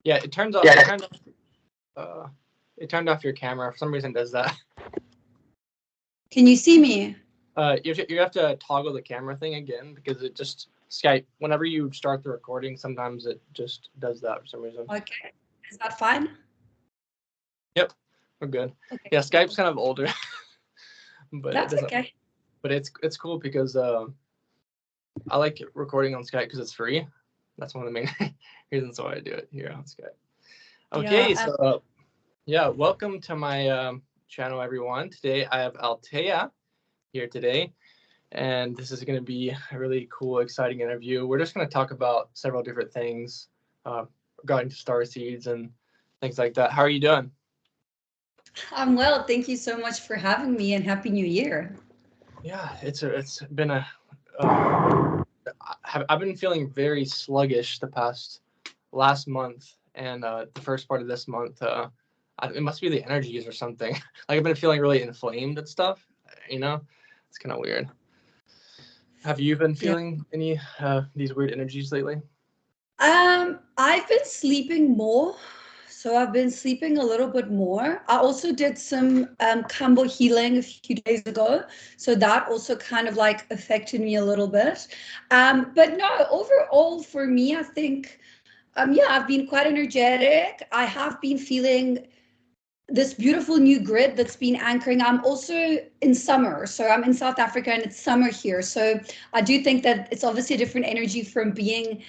Yeah, it turns off. Yeah. It turned off your camera. For some reason, it does that. Can you see me? You have to toggle the camera thing again because it just Skype. Whenever you start the recording, sometimes it just does that for some reason. Okay, is that fine? Yep, we're good. Okay. Yeah, Skype's kind of older, but that's okay. But it's cool because I like recording on Skype because it's free. That's one of the main reasons why I do it here on Skype. Okay, yeah, so yeah, welcome to my channel, everyone. Today I have Altea here today, and this is going to be a really cool, exciting interview. We're just going to talk about several different things regarding star seeds and things like that. How are you doing? I'm well. Thank you so much for having me, and Happy New Year. Yeah, it's been a I've been feeling very sluggish the last month and the first part of this month. It must be the energies or something. Like I've been feeling really inflamed and stuff. You know, it's kind of weird. Have you been feeling any these weird energies lately? I've been sleeping more. So I've been sleeping a little bit more. I also did some Kambo healing a few days ago. So that also kind of like affected me a little bit. But no, overall for me, I think, yeah, I've been quite energetic. I have been feeling this beautiful new grid that's been anchoring. I'm also in summer, so I'm in South Africa and it's summer here. So I do think that it's obviously a different energy from being,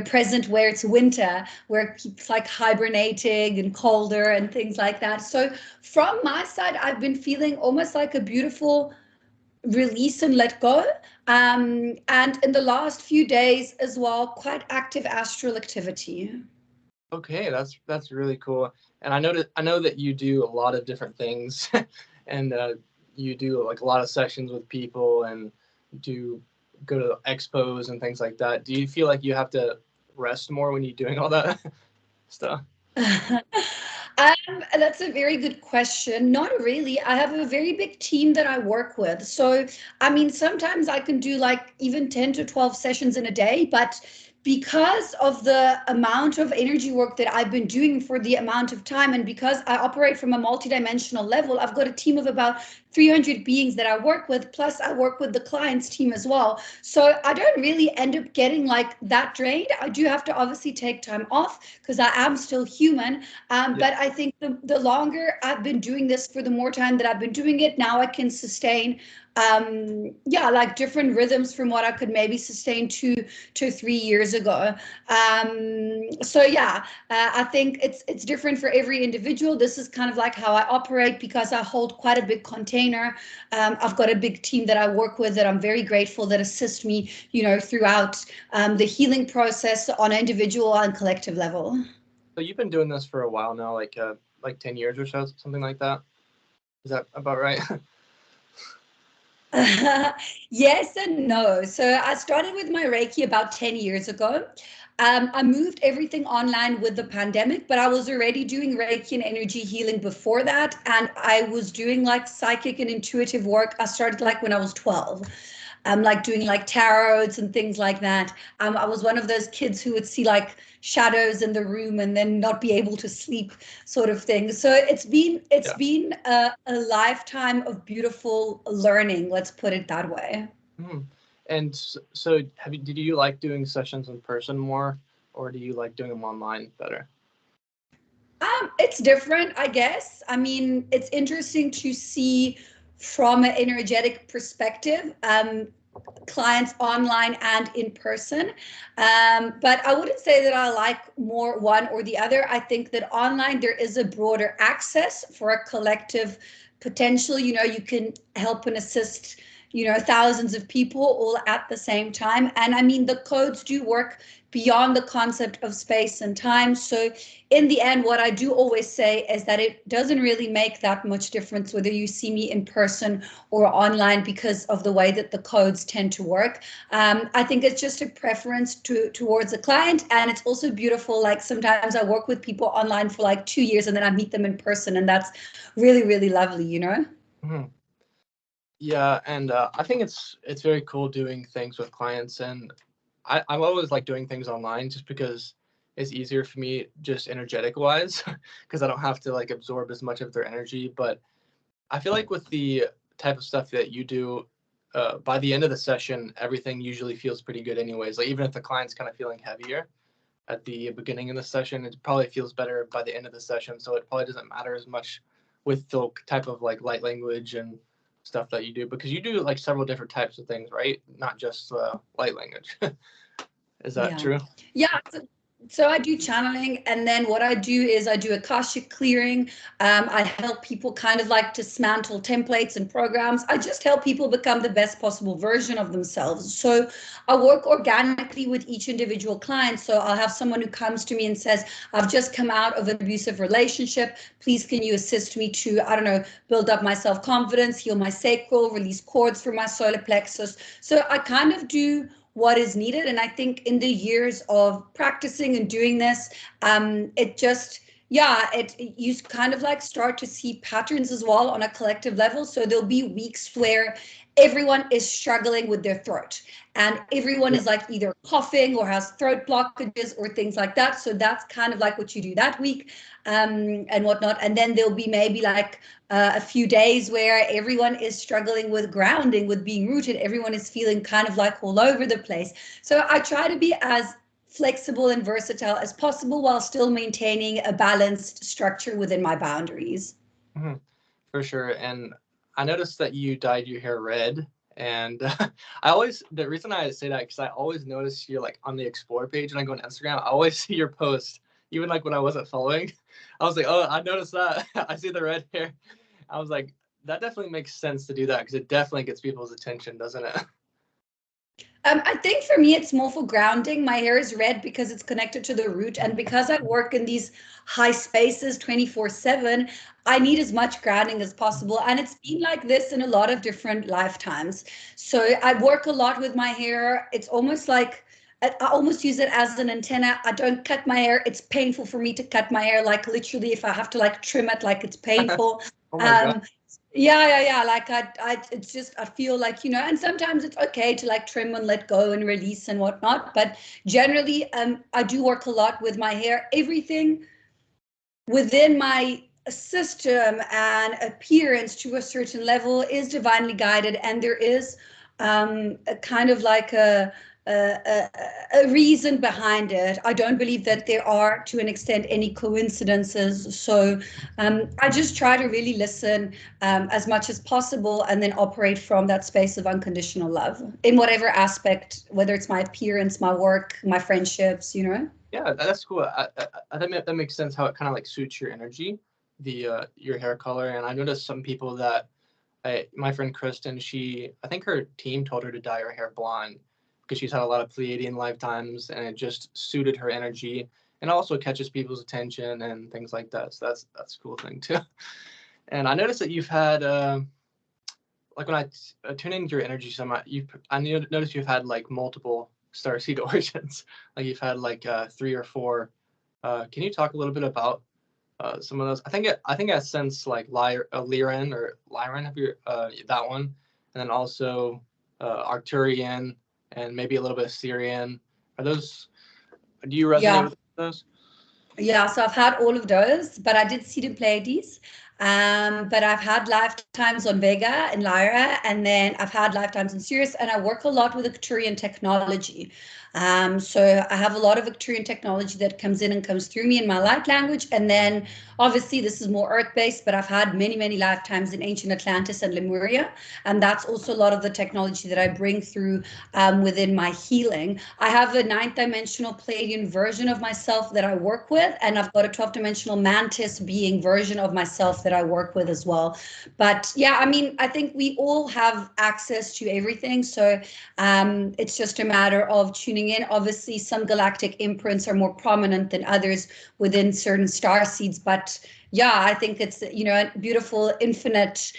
present where it's winter, where it's like hibernating and colder and things like that. So from my side, I've been feeling almost like a beautiful release and let go. And in the last few days as well, quite active astral activity. Okay, that's really cool. And I know that you do a lot of different things, and you do like a lot of sessions with people, and do go to expos and things like that. Do you feel like you have to rest more when you're doing all that stuff? That's a very good question. Not really. I have a very big team that I work with. So, I mean, sometimes I can do like even 10 to 12 sessions in a day, but because of the amount of energy work that I've been doing for the amount of time, and because I operate from a multidimensional level, I've got a team of about 300 beings that I work with, plus I work with the client's team as well. So I don't really end up getting like that drained. I do have to obviously take time off because I am still human. But I think the longer I've been doing this, for the more time that I've been doing it, now I can sustain like different rhythms from what I could maybe sustain 2 to 3 years ago. I think it's different for every individual. This is kind of like how I operate because I hold quite a big container. I've got a big team that I work with that I'm very grateful that assist me, throughout the healing process on an individual and collective level. So you've been doing this for a while now, like 10 years or so, something like that. Is that about right? Yes and no. So I started with my Reiki about 10 years ago. I moved everything online with the pandemic, but I was already doing Reiki and energy healing before that. And I was doing like psychic and intuitive work. I started like when I was 12. Like doing like tarots and things like that. I was one of those kids who would see like shadows in the room and then not be able to sleep, sort of thing. So it's been a lifetime of beautiful learning. Let's put it that way. Mm-hmm. And so, did you like doing sessions in person more, or do you like doing them online better? It's different, I guess. I mean, it's interesting to see from an energetic perspective, clients online and in person. But I wouldn't say that I like more one or the other. I think that online there is a broader access for a collective potential. You can help and assist, thousands of people all at the same time. And I mean, the codes do work beyond the concept of space and time. So in the end, what I do always say is that it doesn't really make that much difference whether you see me in person or online because of the way that the codes tend to work. I think it's just a preference towards the client. And it's also beautiful. Like sometimes I work with people online for like 2 years and then I meet them in person. And that's really, really lovely, Mm-hmm. Yeah, and I think it's very cool doing things with clients, and I've always liked doing things online just because is easier for me just energetic wise because I don't have to like absorb as much of their energy. But I feel like with the type of stuff that you do, by the end of the session, everything usually feels pretty good anyways. Like even if the client's kind of feeling heavier at the beginning of the session, it probably feels better by the end of the session. So it probably doesn't matter as much with the type of like light language and stuff that you do, because you do like several different types of things, right? Not just light language. Is that true? Yeah. So I do channeling, and then what I do is I do Akashic clearing. I help people kind of like dismantle templates and programs. I just help people become the best possible version of themselves. So I work organically with each individual client. So I'll have someone who comes to me and says, I've just come out of an abusive relationship. Please, can you assist me to, I don't know, build up my self-confidence, heal my sacral, release cords from my solar plexus. So I kind of do what is needed. And I think in the years of practicing and doing this, it just, you kind of like start to see patterns as well on a collective level. So there'll be weeks where everyone is struggling with their throat and everyone is like either coughing or has throat blockages or things like that. So that's kind of like what you do that week, and whatnot. And then there'll be maybe like a few days where everyone is struggling with grounding, with being rooted. Everyone is feeling kind of like all over the place. So I try to be as flexible and versatile as possible while still maintaining a balanced structure within my boundaries. Mm-hmm. For sure. And I noticed that you dyed your hair red. And the reason I say that, because I always notice you're like on the explore page and I go on Instagram, I always see your post, even like when I wasn't following. I was like, oh, I noticed that. I see the red hair. I was like, that definitely makes sense to do that, because it definitely gets people's attention, doesn't it? I think for me, it's more for grounding. My hair is red because it's connected to the root. And because I work in these high spaces 24/7, I need as much grounding as possible. And it's been like this in a lot of different lifetimes. So I work a lot with my hair. It's almost like, I almost use it as an antenna. I don't cut my hair. It's painful for me to cut my hair. Like literally, if I have to like trim it, like it's painful. Oh my God. Yeah. Like it's just, I feel like, and sometimes it's okay to like trim and let go and release and whatnot. But generally, I do work a lot with my hair. Everything within my system and appearance to a certain level is divinely guided. And there is a kind of like a reason behind it. I don't believe that there are, to an extent, any coincidences. So I just try to really listen as much as possible and then operate from that space of unconditional love in whatever aspect, whether it's my appearance, my work, my friendships, Yeah, that's cool. I think that makes sense, how it kind of like suits your energy, your hair color. And I noticed some people that, my friend Kristen, I think her team told her to dye her hair blonde because she's had a lot of Pleiadian lifetimes and it just suited her energy, and also catches people's attention and things like that. So that's a cool thing too. And I noticed that you've had, like when I tune into your energy so much, I noticed you've had like multiple starseed origins. Like you've had like 3 or 4. Can you talk a little bit about some of those? I think I sense like Lyran or Lyran, have you that one, and then also Arcturian and maybe a little bit of Syrian. Do you resonate with those? Yeah, so I've had all of those, but I did see the Pleiades. But I've had lifetimes on Vega and Lyra, and then I've had lifetimes in Sirius, and I work a lot with Arcturian technology. So I have a lot of Arcturian technology that comes in and comes through me in my light language. And then obviously this is more earth-based, but I've had many, many lifetimes in ancient Atlantis and Lemuria. And that's also a lot of the technology that I bring through within my healing. I have a 9th dimensional Pleiadian version of myself that I work with, and I've got a 12th dimensional mantis being version of myself that I work with as well. But yeah, I mean, I think we all have access to everything. So it's just a matter of tuning in. Obviously, some galactic imprints are more prominent than others within certain star seeds, but yeah, I think it's, a beautiful, infinite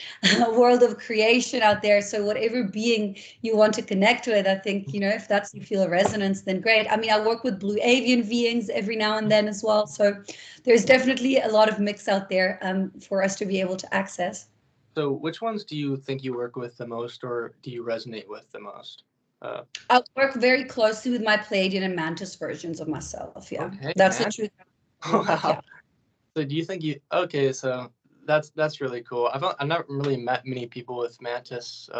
world of creation out there. So whatever being you want to connect with, I think, if that's, you feel a resonance, then great. I mean, I work with blue avian beings every now and then as well. So there's definitely a lot of mix out there for us to be able to access. So which ones do you think you work with the most, or do you resonate with the most? I work very closely with my Palladian and Mantis versions of myself. Yeah, Okay, that's man. the truth. Wow. Yeah. So do you think okay, so that's really cool. I've never really met many people with Mantis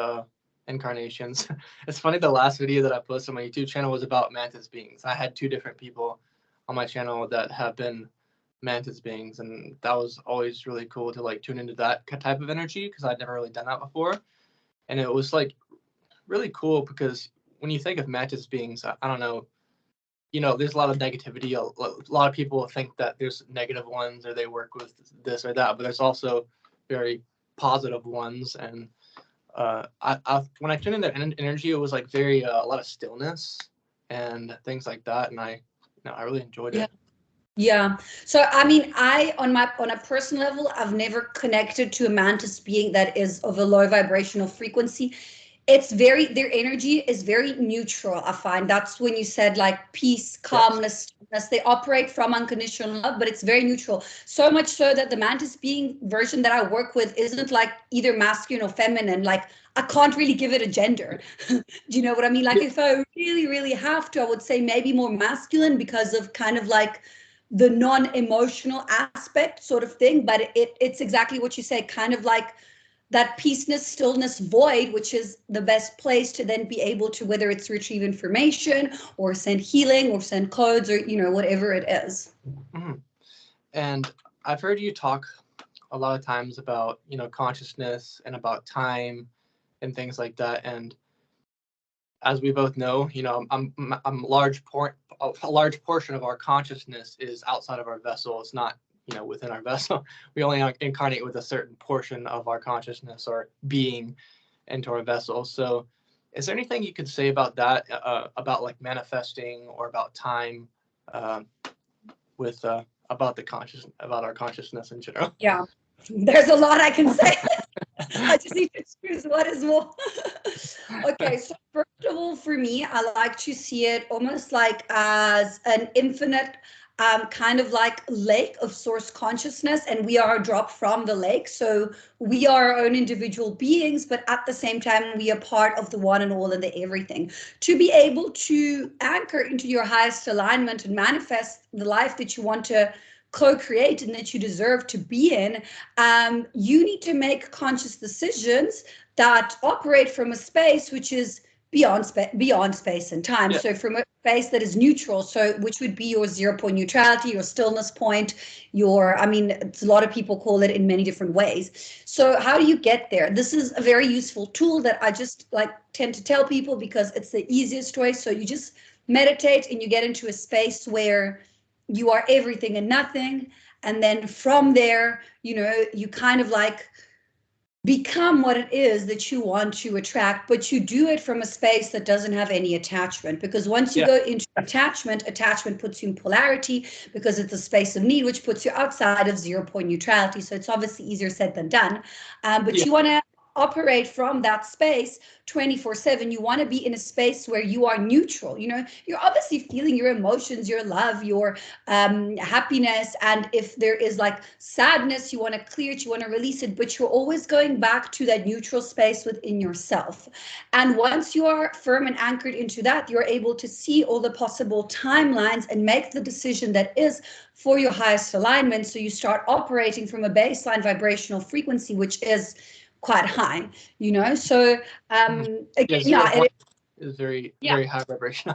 incarnations. It's funny, the last video that I posted on my YouTube channel was about Mantis beings. I had 2 different people on my channel that have been Mantis beings, and that was always really cool to like tune into that type of energy, because I'd never really done that before. And it was like really cool because when you think of Mantis beings, I don't know, there's a lot of negativity. A lot of people think that there's negative ones or they work with this or that, but there's also very positive ones. And when I tuned in their energy, it was like very a lot of stillness and things like that, and I really enjoyed it. Yeah. So I mean, on a personal level, I've never connected to a Mantis being that is of a low vibrational frequency. Their energy is very neutral. I find that's when you said like peace, calmness, stillness. They operate from unconditional love, but it's very neutral. So much so that the Mantis being version that I work with isn't like either masculine or feminine. Like I can't really give it a gender. Do you know what I mean? Like if I really, really have to, I would say maybe more masculine because of kind of like the non-emotional aspect sort of thing. But it's exactly what you say, kind of like that peaceness, stillness void, which is the best place to then be able to, whether it's retrieve information or send healing or send codes or, whatever it is. Mm-hmm. And I've heard you talk a lot of times about, consciousness and about time and things like that. And as we both know, a large portion of our consciousness is outside of our vessel. It's not, within our vessel. We only incarnate with a certain portion of our consciousness or being into our vessel. So is there anything you could say about that, about like manifesting or about time, with about our consciousness in general? Yeah, there's a lot I can say. I just need to choose what is more. Okay, so first of all, for me, I like to see it almost like as an infinite kind of like lake of source consciousness, and we are a drop from the lake. So we are our own individual beings, but at the same time, we are part of the one and all and the everything. To be able to anchor into your highest alignment and manifest the life that you want to co-create and that you deserve to be in, you need to make conscious decisions that operate from a space which is beyond space and time. Yeah. So from a space that is neutral, so which would be your 0 point neutrality, your stillness point, it's a lot of people call it in many different ways. So how do you get there? This is a very useful tool that I just like tend to tell people because it's the easiest way. So you just meditate and you get into a space where you are everything and nothing, and then from there, you kind of like become what it is that you want to attract, but you do it from a space that doesn't have any attachment, because once you go into attachment puts you in polarity, because it's a space of need, which puts you outside of 0 point neutrality. So it's obviously easier said than done, but you want to operate from that space 24/7. You want to be in a space where you are neutral. You're obviously feeling your emotions, your love, your happiness, and if there is like sadness, you want to clear it, you want to release it, but you're always going back to that neutral space within yourself. And once you are firm and anchored into that, you're able to see all the possible timelines and make the decision that is for your highest alignment. So you start operating from a baseline vibrational frequency, which is quite high, so again, it is very high vibration.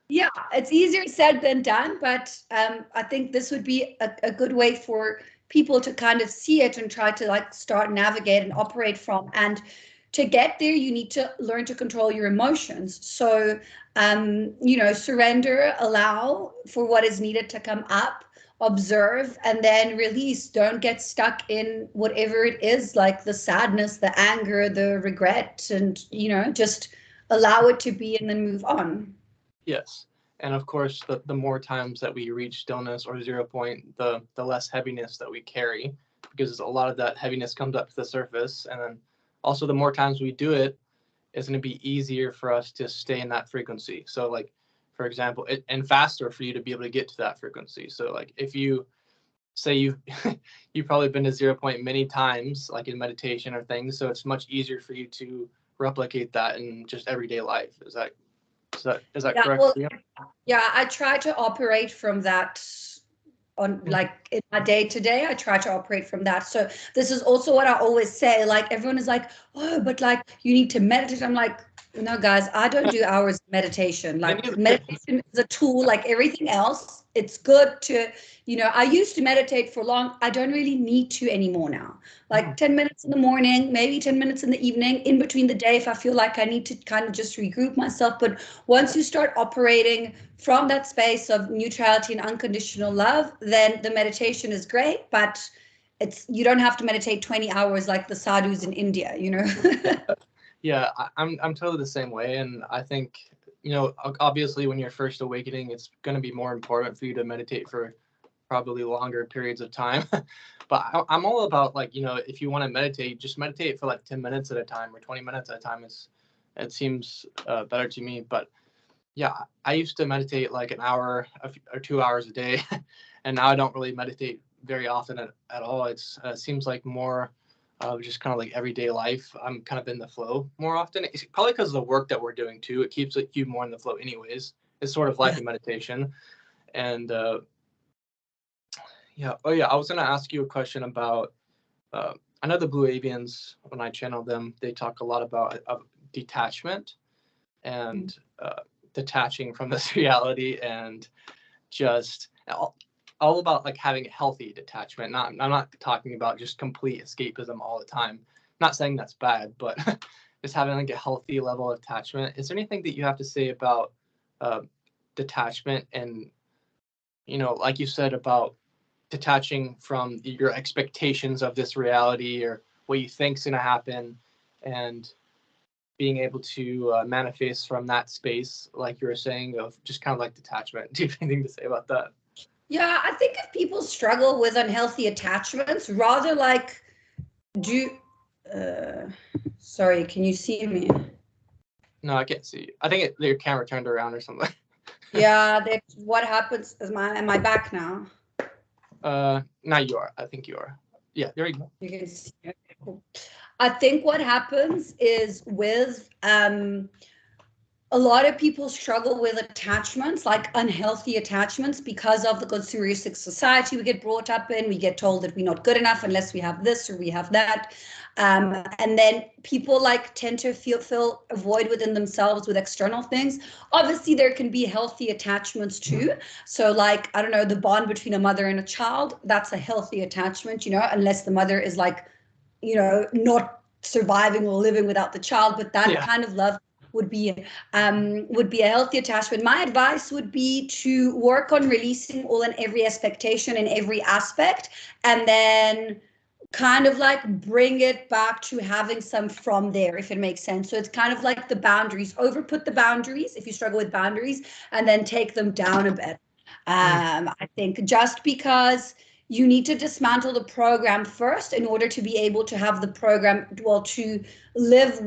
Yeah, it's easier said than done, but I think this would be a good way for people to kind of see it and try to like start navigate and operate from. And to get there, you need to learn to control your emotions. So surrender, allow for what is needed to come up, observe, and then release. Don't get stuck in whatever it is, like the sadness, the anger, the regret, and just allow it to be and then move on. Yes. And of course, the more times that we reach stillness or 0 point, the less heaviness that we carry, because a lot of that heaviness comes up to the surface. And then also the more times we do it, it's going to be easier for us to stay in that frequency. So like, for example, and faster for you to be able to get to that frequency. So like if you say you've probably been to 0 point many times, like in meditation or things, so it's much easier for you to replicate that in just everyday life. Is that Yeah, correct? well, Yeah. yeah, I try to operate from that on, like, in my day to day. I try to operate from that. So this is also what I always say. Like, everyone is like, oh, but like you need to meditate. I'm like, no, guys, I don't do hours of meditation. Like, meditation is a tool like everything else. It's good to, I used to meditate for long. I don't really need to anymore now. Like 10 minutes in the morning, maybe 10 minutes in the evening, in between the day, if I feel like I need to kind of just regroup myself. But once you start operating from that space of neutrality and unconditional love, then the meditation is great, but you don't have to meditate 20 hours like the sadhus in India. Yeah, I'm totally the same way, and I think, obviously when you're first awakening, it's going to be more important for you to meditate for probably longer periods of time. But I'm all about, like, if you want to meditate, just meditate for like 10 minutes at a time or 20 minutes at a time. It seems better to me. But yeah, I used to meditate like an hour or 2 hours a day, and now I don't really meditate very often at all. It seems like more just kind of like everyday life. I'm kind of in the flow more often. It's probably because of the work that we're doing too. It keeps you more in the flow anyways. It's sort of like a meditation. And yeah. Oh yeah, I was going to ask you a question about, I know the Blue Avians, when I channel them, they talk a lot about detachment and detaching from this reality, and just all about like having a healthy detachment. I'm not talking about just complete escapism all the time. I'm not saying that's bad, but just having like a healthy level of attachment. Is there anything that you have to say about detachment and, like you said, about detaching from your expectations of this reality or what you think's going to happen, and being able to manifest from that space, like you were saying, of just kind of like detachment? Do you have anything to say about that? Yeah, I think if people struggle with unhealthy attachments, rather like do. Sorry, can you see me? No, I can't see you. I think your camera turned around or something. Yeah, what happens is am I back now? Now you are. I think you are. Yeah, there you go. You can see. Okay, cool. I think what happens is with a lot of people struggle with attachments, like unhealthy attachments, because of the consumeristic society we get brought up in. We get told that we're not good enough unless we have this or we have that. And then people like tend to feel a void within themselves with external things. Obviously, there can be healthy attachments too. So like, I don't know, the bond between a mother and a child, that's a healthy attachment, unless the mother is like, not surviving or living without the child. But that kind of love would be a healthy attachment. My advice would be to work on releasing all and every expectation in every aspect, and then kind of like bring it back to having some from there, if it makes sense. So it's kind of like the boundaries. Overput the boundaries if you struggle with boundaries, and then take them down a bit. I think just because you need to dismantle the program first in order to be able to have the program, to live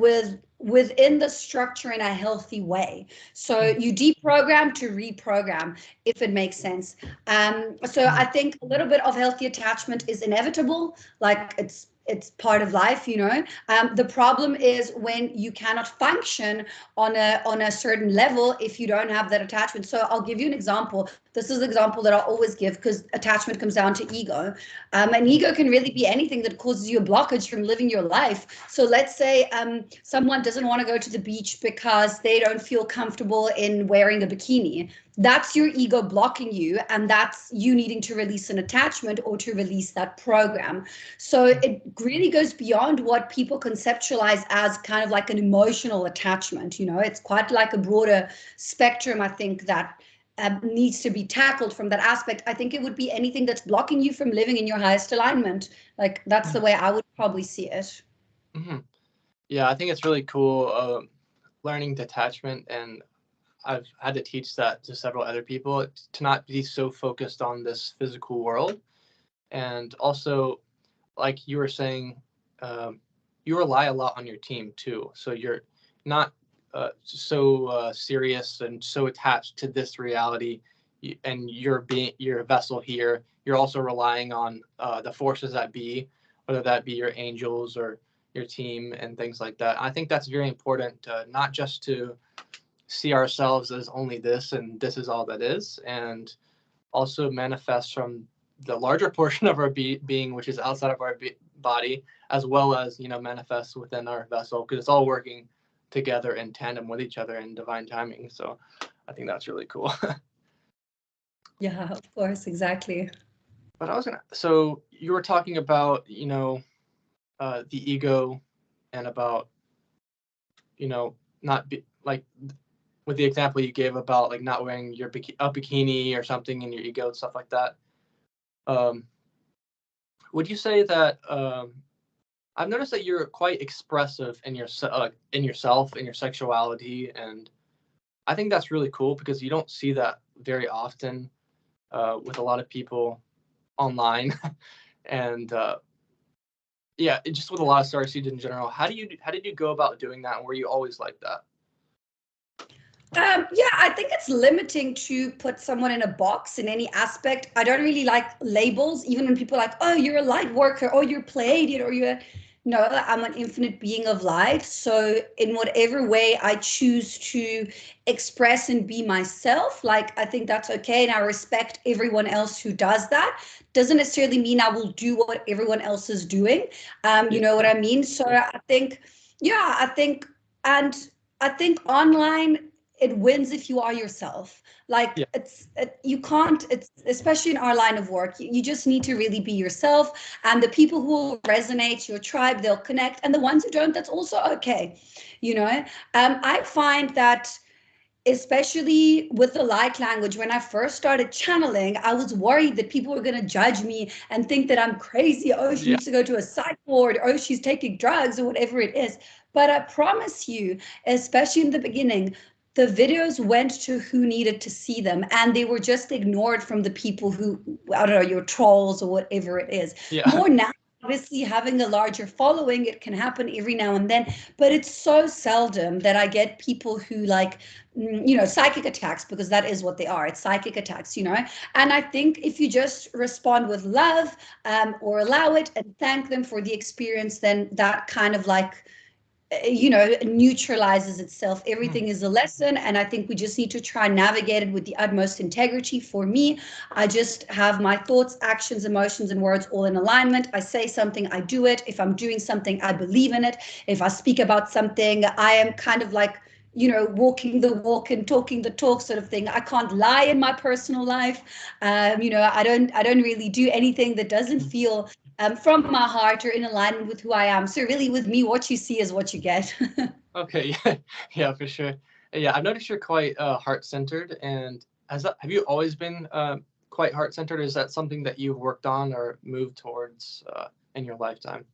within the structure in a healthy way. So you deprogram to reprogram, if it makes sense. So I think a little bit of healthy attachment is inevitable. Like it's part of life. The problem is when you cannot function on a certain level if you don't have that attachment. So I'll give you an example. This is an example that I always give, because attachment comes down to ego. And ego can really be anything that causes you a blockage from living your life. So let's say someone doesn't want to go to the beach because they don't feel comfortable in wearing a bikini. That's your ego blocking you, and that's you needing to release an attachment or to release that program. So it really goes beyond what people conceptualize as kind of like an emotional attachment. It's quite like a broader spectrum, I think, that needs to be tackled from that aspect. I think it would be anything that's blocking you from living in your highest alignment. Like, that's the way I would probably see it. Mm-hmm. Yeah, I think it's really cool learning detachment, and I've had to teach that to several other people, to not be so focused on this physical world. And also, like you were saying, you rely a lot on your team too. So you're not so serious and so attached to this reality, and you're a vessel here. You're also relying on the forces that be, whether that be your angels or your team and things like that. I think that's very important, not just to see ourselves as only this and this is all that is, and also manifest from the larger portion of our being, which is outside of our body, as well as, you know, manifest within our vessel, because it's all working together in tandem with each other in divine timing. So I think that's really cool. Yeah, of course, exactly. But so you were talking about, you know, the ego, and about, you know, not be like, with the example you gave about like not wearing your a bikini or something, and your ego and stuff like that. Would you say that I've noticed that you're quite expressive in yourself, in your sexuality, and I think that's really cool because you don't see that very often with a lot of people online, and yeah, just with a lot of star seeds in general. How did you go about doing that, and were you always like that? Yeah, I think it's limiting to put someone in a box in any aspect. I don't really like labels, even when people are like, oh, you're a light worker, or you're Pleiadian, or you're. No, I'm an infinite being of light. So, in whatever way I choose to express and be myself, like, I think that's okay. And I respect everyone else who does that. Doesn't necessarily mean I will do what everyone else is doing. You know what I mean? So, I think, yeah, and I think online, it wins if you are yourself. Like, Yeah. you can't, it's especially in our line of work, you just need to really be yourself, and the people who will resonate, your tribe, they'll connect, and the ones who don't, that's also okay, you know. I find that, especially with the light language, when I first started channeling, I was worried that people were going to judge me and think that I'm crazy. Oh, she needs to go to a psych ward. Oh, she's taking drugs, or whatever it is. But I promise you, especially in the beginning, the videos went to who needed to see them, and they were just ignored from the people who, I don't know, your trolls or whatever it is. Yeah. More now, obviously, having a larger following, it can happen every now and then, but it's so seldom that I get people who, like, you know, psychic attacks, because that is what they are. It's psychic attacks, you know. And I think if you just respond with love, or allow it and thank them for the experience, then that kind of, like, you know, neutralizes itself. Everything is a lesson, and I think we just need to try and navigate it with the utmost integrity. For me, I just have my thoughts, actions, emotions, and words all in alignment. I say something, I do it. If I'm doing something, I believe in it. If I speak about something, I am kind of like, you know, walking the walk and talking the talk, sort of thing. I can't lie in my personal life. You know, I don't really do anything that doesn't feel from my heart or in alignment with who I am. So really, with me, what you see is what you get. Okay. Yeah. Yeah, for sure. Yeah, I've noticed you're quite heart-centered, and have you always been quite heart-centered? Is that something that you've worked on or moved towards in your lifetime?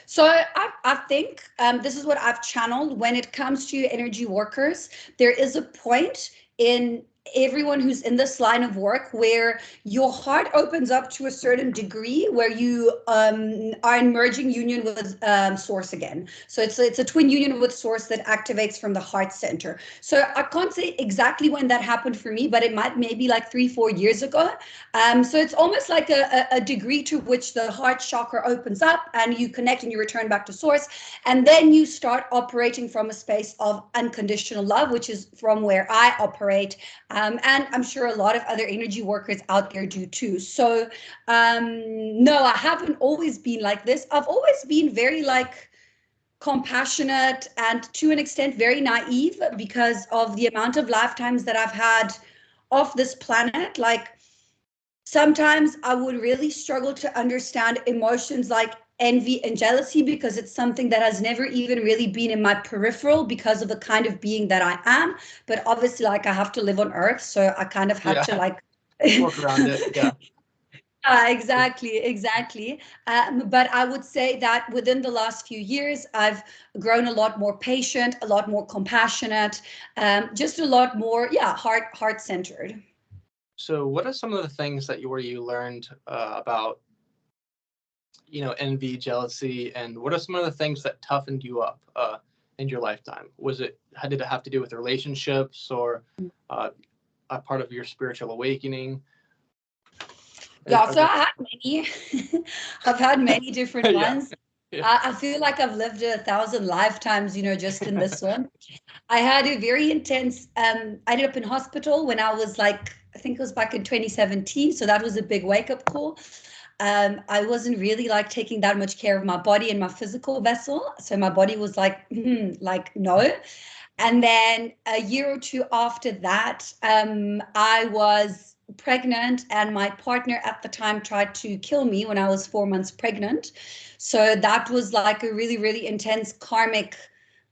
So I think this is what I've channeled when it comes to energy workers. There is a point in everyone who's in this line of work where your heart opens up to a certain degree, where you are in merging union with source again. So it's a twin union with source that activates from the heart center. So I can't say exactly when that happened for me, but it might maybe like 3-4 years ago. So it's almost like a degree to which the heart chakra opens up and you connect and you return back to source. And then you start operating from a space of unconditional love, which is from where I operate. And I'm sure a lot of other energy workers out there do too. So no, I haven't always been like this. I've always been very, like, compassionate and, to an extent, very naive, because of the amount of lifetimes that I've had off this planet. Like, sometimes I would really struggle to understand emotions like envy and jealousy, because it's something that has never even really been in my peripheral because of the kind of being that I am. But obviously, like, I have to live on Earth, so I kind of had to, like, Work around it. Yeah. exactly. But I would say that within the last few years, I've grown a lot more patient, a lot more compassionate, just a lot more, yeah, heart centered. So what are some of the things that you learned about, you know, envy, jealousy, and what are some of the things that toughened you up in your lifetime? Did it have to do with relationships, or a part of your spiritual awakening? Yeah, so I had many. I've had many different Yeah. ones. Yeah. I feel like I've lived 1,000 lifetimes, just in this one. I had a very intense, I ended up in hospital when I was like, I think it was back in 2017. So that was a big wake up call. I wasn't really like taking that much care of my body and my physical vessel. So my body was like, like, no. And then a year or two after that, I was pregnant, and my partner at the time tried to kill me when I was 4 months pregnant. So that was like a really, really intense karmic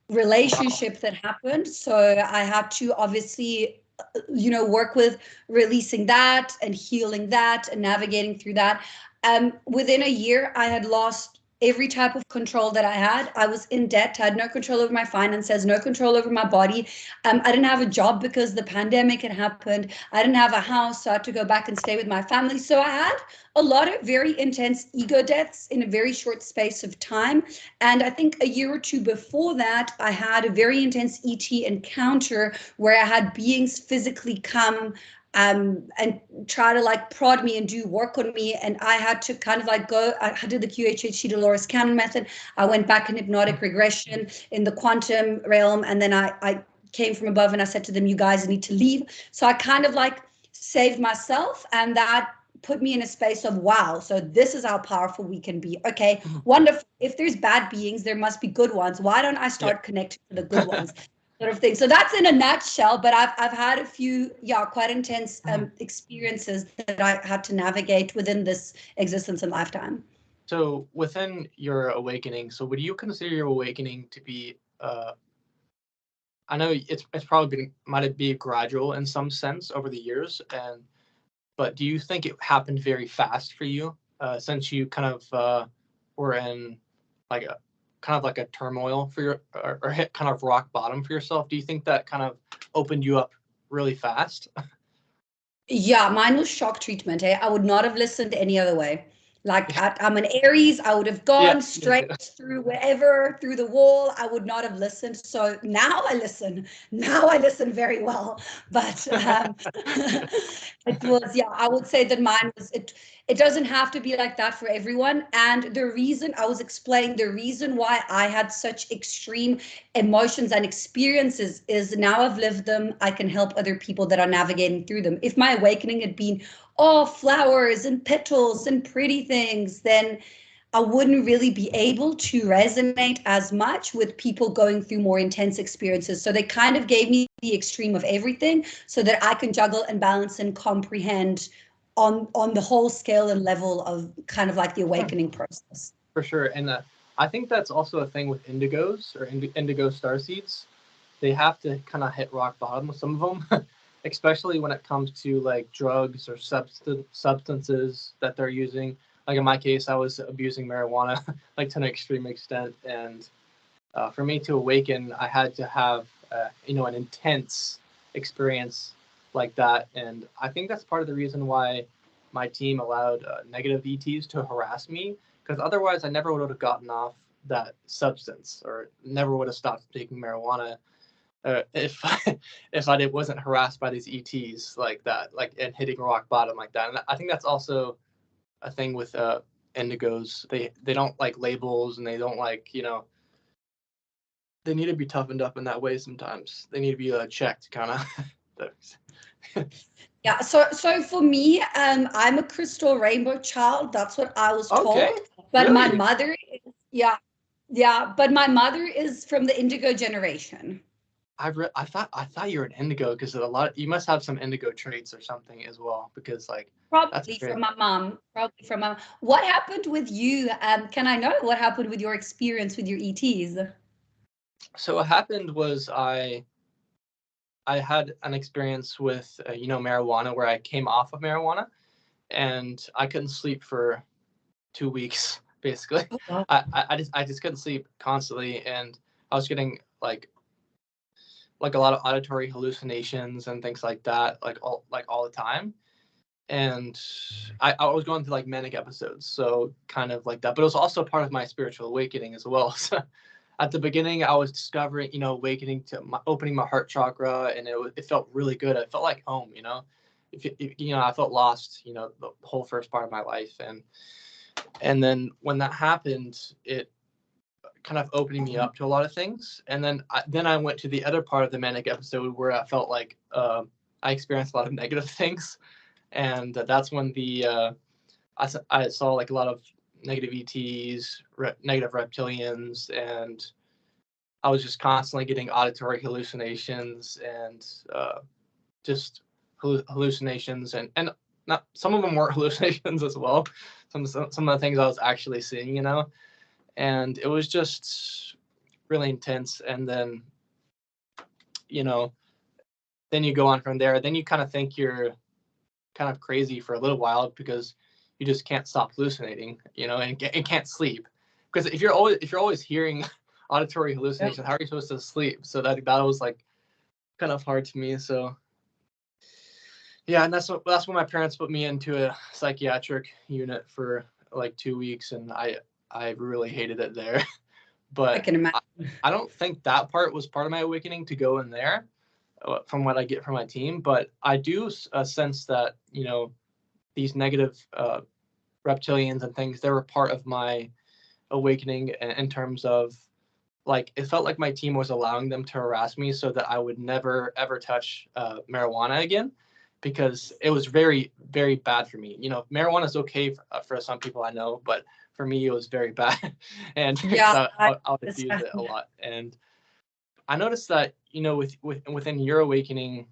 Wow. relationship that happened. So I had to obviously, work with releasing that and healing that and navigating through that. Within a year, I had lost every type of control that I had. I was in debt, had no control over my finances, no control over my body. I didn't have a job because the pandemic had happened. I didn't have a house, so I had to go back and stay with my family. So I had a lot of very intense ego deaths in a very short space of time. And I think a year or two before that, I had a very intense ET encounter where I had beings physically come and try to like prod me and do work on me. And I had to kind of like go, I did the QHHT Dolores Cannon method. I went back in hypnotic regression in the quantum realm. And then I came from above and I said to them, you guys need to leave. So I kind of like saved myself, and that put me in a space of wow, so this is how powerful we can be. Okay, wonderful. If there's bad beings, there must be good ones. Why don't I Yeah. start connecting to the good ones? Sort of thing. So that's in a nutshell, but I've had a few, quite intense experiences that I had to navigate within this existence and lifetime. So within your awakening, so would you consider your awakening to be I know it's probably been might it be gradual in some sense over the years, and but do you think it happened very fast for you since you kind of were in like a kind of like a turmoil for your or hit kind of rock bottom for yourself? Do you think that kind of opened you up really fast? Yeah, mine was shock treatment. I would not have listened any other way. Like I'm an Aries, I would have Yeah, gone me straight too. through wherever, through the wall. I would not have listened. So now I listen. Now I listen very well. But it was, yeah, I would say that mine was it. It doesn't have to be like that for everyone. And the reason I was explaining the reason why I had such extreme emotions and experiences is now I've lived them. I can help other people that are navigating through them. If my awakening had been, oh, flowers and petals and pretty things, then I wouldn't really be able to resonate as much with people going through more intense experiences. So they kind of gave me the extreme of everything so that I can juggle and balance and comprehend on the whole scale and level of kind of like the awakening process. For sure. And I think that's also a thing with indigos or indigo starseeds. They have to kind of hit rock bottom with some of them, especially when it comes to like drugs or substances that they're using. Like in my case, I was abusing marijuana like to an extreme extent, and for me to awaken, I had to have an intense experience like that, and I think that's part of the reason why my team allowed negative ETs to harass me, because otherwise I never would have gotten off that substance or never would have stopped taking marijuana if if I wasn't harassed by these ETs like that, like and hitting rock bottom like that. And I think that's also a thing with indigos. They don't like labels, and they don't like they need to be toughened up in that way sometimes. They need to be checked, kind of. Yeah, so for me, I'm a crystal rainbow child. That's what I was Okay, told. But my really? mother is, yeah, yeah, but my mother is from the indigo generation. I thought you were an indigo because a lot. You must have some indigo traits or something as well, because like that's Probably great. from my mom. Probably from my. What happened with you? Can I know what happened with your experience with your ETs? So what happened was I had an experience with marijuana where I came off of marijuana and I couldn't sleep for 2 weeks basically. Oh, wow. I just couldn't sleep constantly, and I was getting like a lot of auditory hallucinations and things like that, like all the time. And I was going through like manic episodes, so kind of like that. But it was also part of my spiritual awakening as well. So at the beginning, I was discovering, awakening to opening my heart chakra, and it felt really good. I felt like home, if I felt lost, the whole first part of my life, and then when that happened, kind of opening me up to a lot of things. And then I went to the other part of the manic episode where I felt like I experienced a lot of negative things, and that's when I saw like a lot of negative ETs, negative reptilians, and I was just constantly getting auditory hallucinations and just hallucinations, and not, some of them weren't hallucinations as well. Some of the things I was actually seeing, you know, and it was just really intense. And then, you know, then you go on from there. Then you kind of think you're kind of crazy for a little while because you just can't stop hallucinating, you know, and can't sleep. Because if you're always hearing auditory hallucinations, how are you supposed to sleep? So that was like kind of hard to me. So yeah, and that's when my parents put me into a psychiatric unit for like 2 weeks, and I really hated it there. But I can imagine. I don't think that part was part of my awakening to go in there, from what I get from my team. But I do sense that, you know, these negative reptilians and things, they were part of my awakening in terms of, like, it felt like my team was allowing them to harass me so that I would never ever touch marijuana again, because it was very, very bad for me. You know, marijuana is okay for some people I know, but for me it was very bad. And Yeah, I would abuse it a lot. And I noticed that, you know, within your awakening,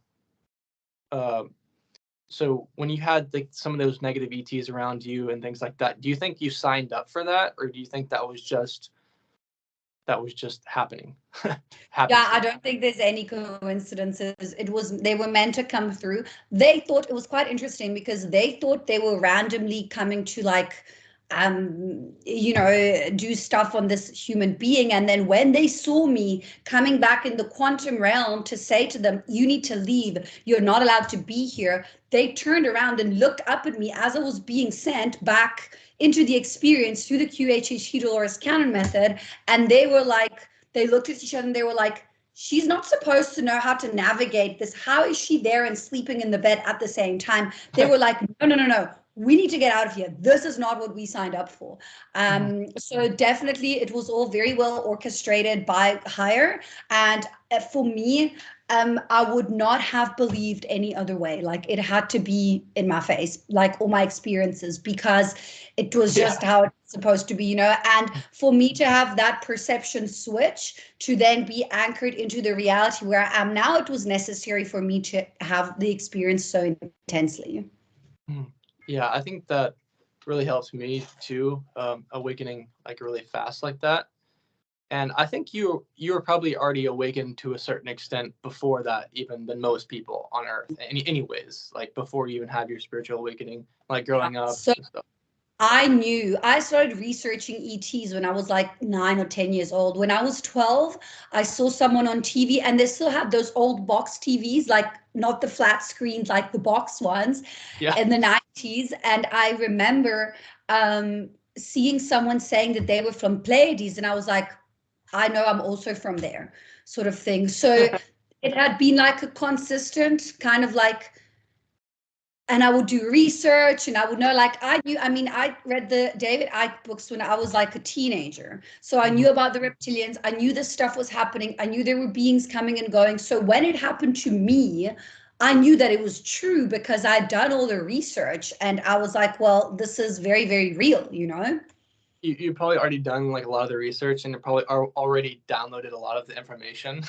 so when you had like some of those negative ETs around you and things like that, do you think you signed up for that, or do you think that was just happening? Yeah, I don't think there's any coincidences. They were meant to come through. They thought it was quite interesting because they thought they were randomly coming to, like, you know, do stuff on this human being. And then when they saw me coming back in the quantum realm to say to them, you need to leave, you're not allowed to be here, they turned around and looked up at me as I was being sent back into the experience through the QHHT Dolores Cannon method. And they were like, they looked at each other and they were like, she's not supposed to know how to navigate this. How is she there and sleeping in the bed at the same time? They were like, no. We need to get out of here. This is not what we signed up for. So definitely it was all very well orchestrated by higher. And for me, I would not have believed any other way. Like, it had to be in my face, like all my experiences, because it was just how it's supposed to be, you know. And for me to have that perception switch to then be anchored into the reality where I am now, it was necessary for me to have the experience so intensely. Yeah, I think that really helps me too, awakening like really fast like that. And I think you were probably already awakened to a certain extent before that, even than most people on Earth. Anyways, like before you even had your spiritual awakening, like growing up and stuff. I started researching ETs when I was like 9 or 10 years old. When I was 12, I saw someone on TV, and they still have those old box TVs, like not the flat screens, like the box ones, in the 90s. And I remember seeing someone saying that they were from Pleiades, and I was like, I know I'm also from there, sort of thing. So it had been like a consistent kind of like, and I would do research, and I would know, like, I read the David Icke books when I was like a teenager. So I knew about the reptilians. I knew this stuff was happening. I knew there were beings coming and going. So when it happened to me, I knew that it was true because I'd done all the research, and I was like, well, this is very, very real, you know? You probably already done like a lot of the research, and you probably already downloaded a lot of the information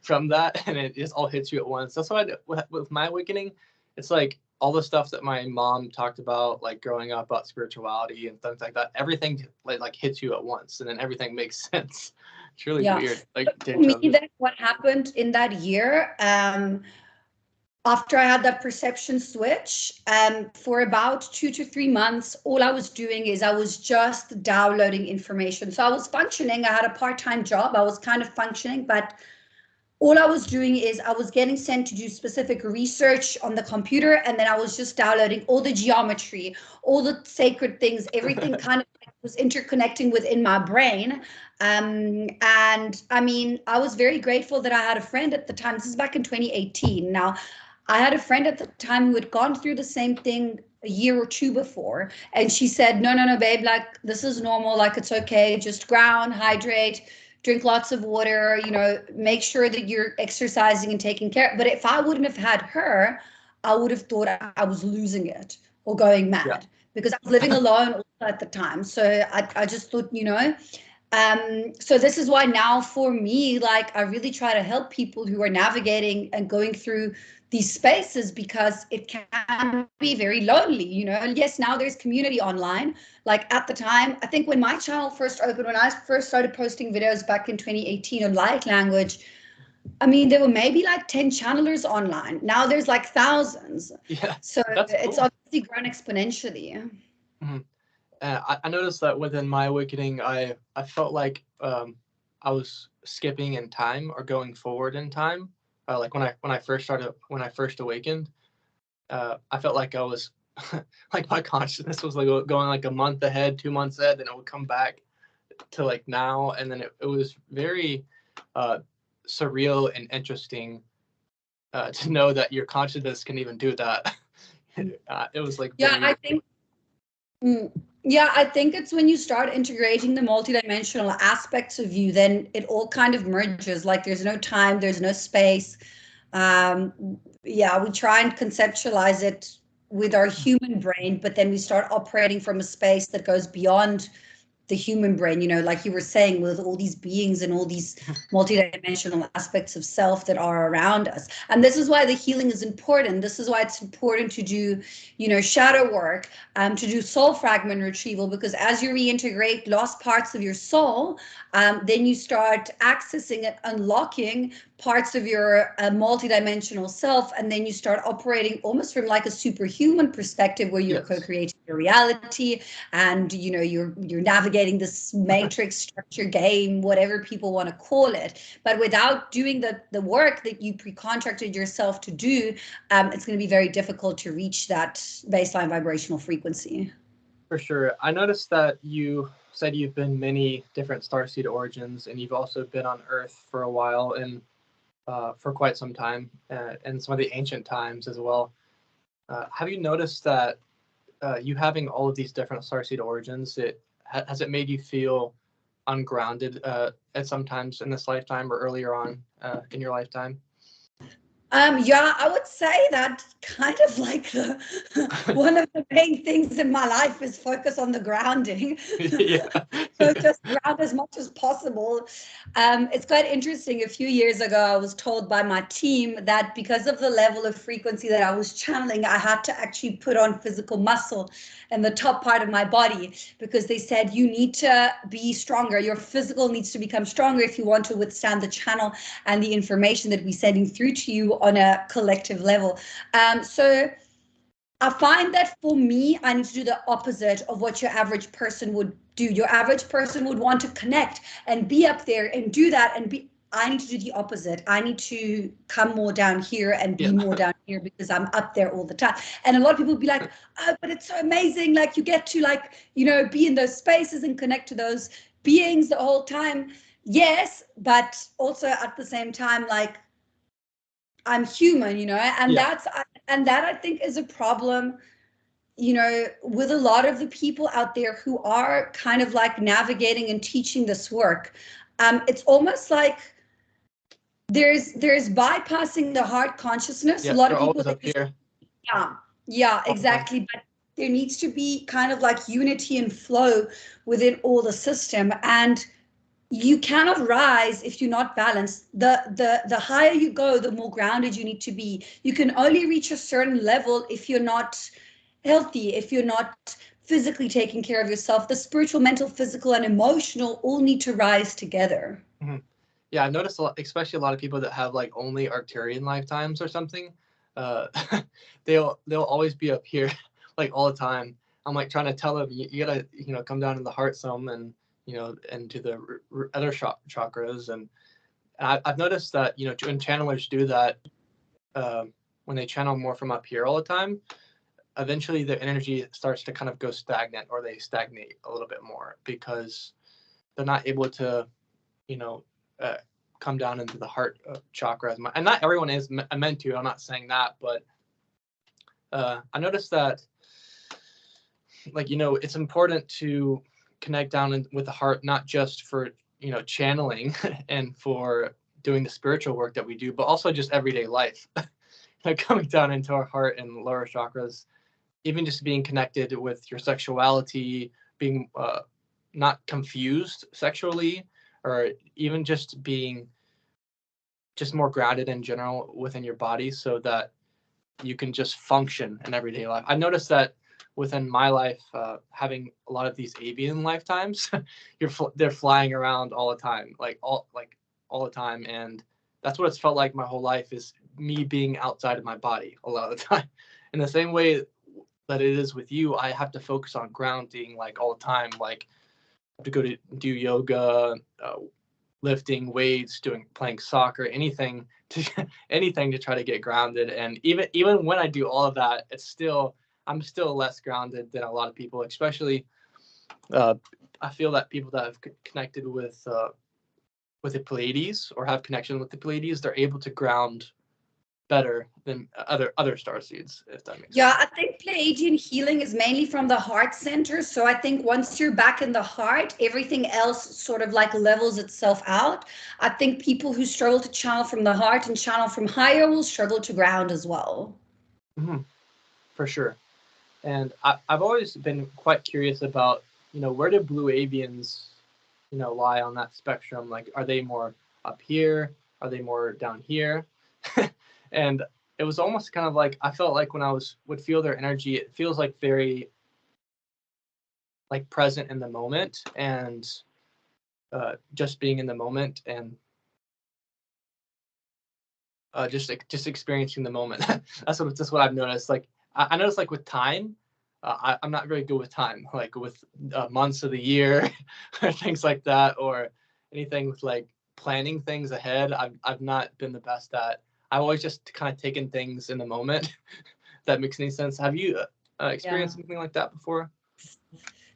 from that, and it just all hits you at once. That's what I did with my awakening. It's like all the stuff that my mom talked about, like growing up, about spirituality and things like that. Everything like hits you at once, and then everything makes sense. It's really weird. Like, for me, that what happened in that year, after I had that perception switch, for about 2 to 3 months, all I was doing is I was just downloading information. So I was functioning. I had a part-time job. I was kind of functioning, but all I was doing is I was getting sent to do specific research on the computer, and then I was just downloading all the geometry, all the sacred things, everything kind of was interconnecting within my brain. And I mean, I was very grateful that I had a friend at the time. This is back in 2018. Now, I had a friend at the time who had gone through the same thing a year or two before, and she said, no, babe, like this is normal, like it's okay, just ground, hydrate, drink lots of water, make sure that you're exercising and taking care. But if I wouldn't have had her, I would have thought I was losing it or going Yeah. mad, because I was living alone also at the time. So I just thought, so this is why now for me, like I really try to help people who are navigating and going through these spaces, because it can be very lonely, Yes, now there's community online. Like at the time, I think when my channel first opened, when I first started posting videos back in 2018 on light language, I mean, there were maybe like 10 channelers online. Now there's like thousands. Yeah, So that's it's cool. obviously grown exponentially. Mhm. I noticed that within my awakening, I felt like I was skipping in time or going forward in time. Like when I first awakened, I felt like I was like my consciousness was like going like a month ahead, 2 months ahead, then it would come back to like now, and then it was very uh, surreal and interesting to know that your consciousness can even do that. It was like Yeah, I very think Mm. Yeah, I think it's when you start integrating the multidimensional aspects of you, then it all kind of merges. Like there's no time, there's no space. Um, yeah, we try and conceptualize it with our human brain, but then we start operating from a space that goes beyond the human brain, like you were saying, with all these beings and all these multidimensional aspects of self that are around us. And this is why the healing is important. This is why it's important to do, shadow work, to do soul fragment retrieval, because as you reintegrate lost parts of your soul, then you start accessing and unlocking parts of your multidimensional self, and then you start operating almost from like a superhuman perspective, where you're yes. co-creating your reality, and you're navigating this matrix structure game, whatever people want to call it. But without doing the work that you pre-contracted yourself to do, it's going to be very difficult to reach that baseline vibrational frequency. For sure. I noticed that you said you've been many different starseed origins, and you've also been on Earth for a while and for quite some time, and some of the ancient times as well. Have you noticed that you having all of these different starseed origins, has it made you feel ungrounded at sometimes in this lifetime or earlier on in your lifetime? Yeah, I would say that kind of like one of the main things in my life is focus on the grounding. Yeah. So just ground as much as possible. It's quite interesting. A few years ago, I was told by my team that because of the level of frequency that I was channeling, I had to actually put on physical muscle in the top part of my body, because they said you need to be stronger. Your physical needs to become stronger if you want to withstand the channel and the information that we're sending through to you on a collective level. So I find that for me, I need to do the opposite of what your average person would do. Your average person would want to connect and be up there and do that and be. I need to do the opposite. I need to come more down here and Yeah. be more down here, because I'm up there all the time. And a lot of people would be like, oh, but it's so amazing. Like you get to be in those spaces and connect to those beings the whole time. Yes, but also at the same time, like I'm human, and Yeah. that I think is a problem, with a lot of the people out there who are kind of like navigating and teaching this work. It's almost like there's bypassing the heart consciousness. A Yeah. lot They're of people, always up here yeah, all the time. exactly. But there needs to be kind of like unity and flow within all the system, and you cannot rise if you're not balanced. The higher you go, the more grounded you need to be. You can only reach a certain level if you're not healthy, if you're not physically taking care of yourself. The spiritual, mental, physical, and emotional all need to rise together. Mhm. Yeah, I've noticed a lot, especially a lot of people that have like only Arcturian lifetimes or something. Uh, they'll always be up here like all the time. I'm like trying to tell them you gotta come down to the heart zone and and to the other chakras, and I've noticed that when channelers do that, when they channel more from up here all the time, eventually their energy starts to kind of go stagnant, or they stagnate a little bit more because they're not able to you know, uh, come down into the heart chakra. And not everyone is meant to. I'm not saying that, but I noticed that, like, it's important to connect down with the heart, not just for, channeling and for doing the spiritual work that we do, but also just everyday life. Like coming down into our heart and lower chakras, even just being connected with your sexuality, being not confused sexually, or even just being just more grounded in general within your body, so that you can just function in everyday life. I noticed that within my life, having a lot of these avian lifetimes, they're flying around all the time, all the time, and that's what it's felt like my whole life, is me being outside of my body a lot of the time. In the same way that it is with you, I have to focus on grounding like all the time. Like I have to go to do yoga, lifting weights, playing soccer, anything to try to get grounded. And even when I do all of that, I'm still less grounded than a lot of people, especially I feel that people that have connected with the Pleiades or have connection with the Pleiades, they're able to ground better than other star seeds, if that makes sense. Yeah, I think Pleiadian healing is mainly from the heart center. So I think once you're back in the heart, everything else sort of like levels itself out. I think people who struggle to channel from the heart and channel from higher will struggle to ground as well. Mm-hmm. For sure. And I've always been quite curious about, where do blue avians, lie on that spectrum? Like, are they more up here? Are they more down here? And it was almost kind of like, I felt like when I would feel their energy, it feels like very like present in the moment, and just being in the moment, and just experiencing the moment. That's what I've noticed. Like I noticed, like with time, I'm not very good with time, like with months of the year or things like that, or anything with like planning things ahead. I've not been the best at. I've always just kind of taken things in the moment. If that makes any sense. Have you experienced something like that before?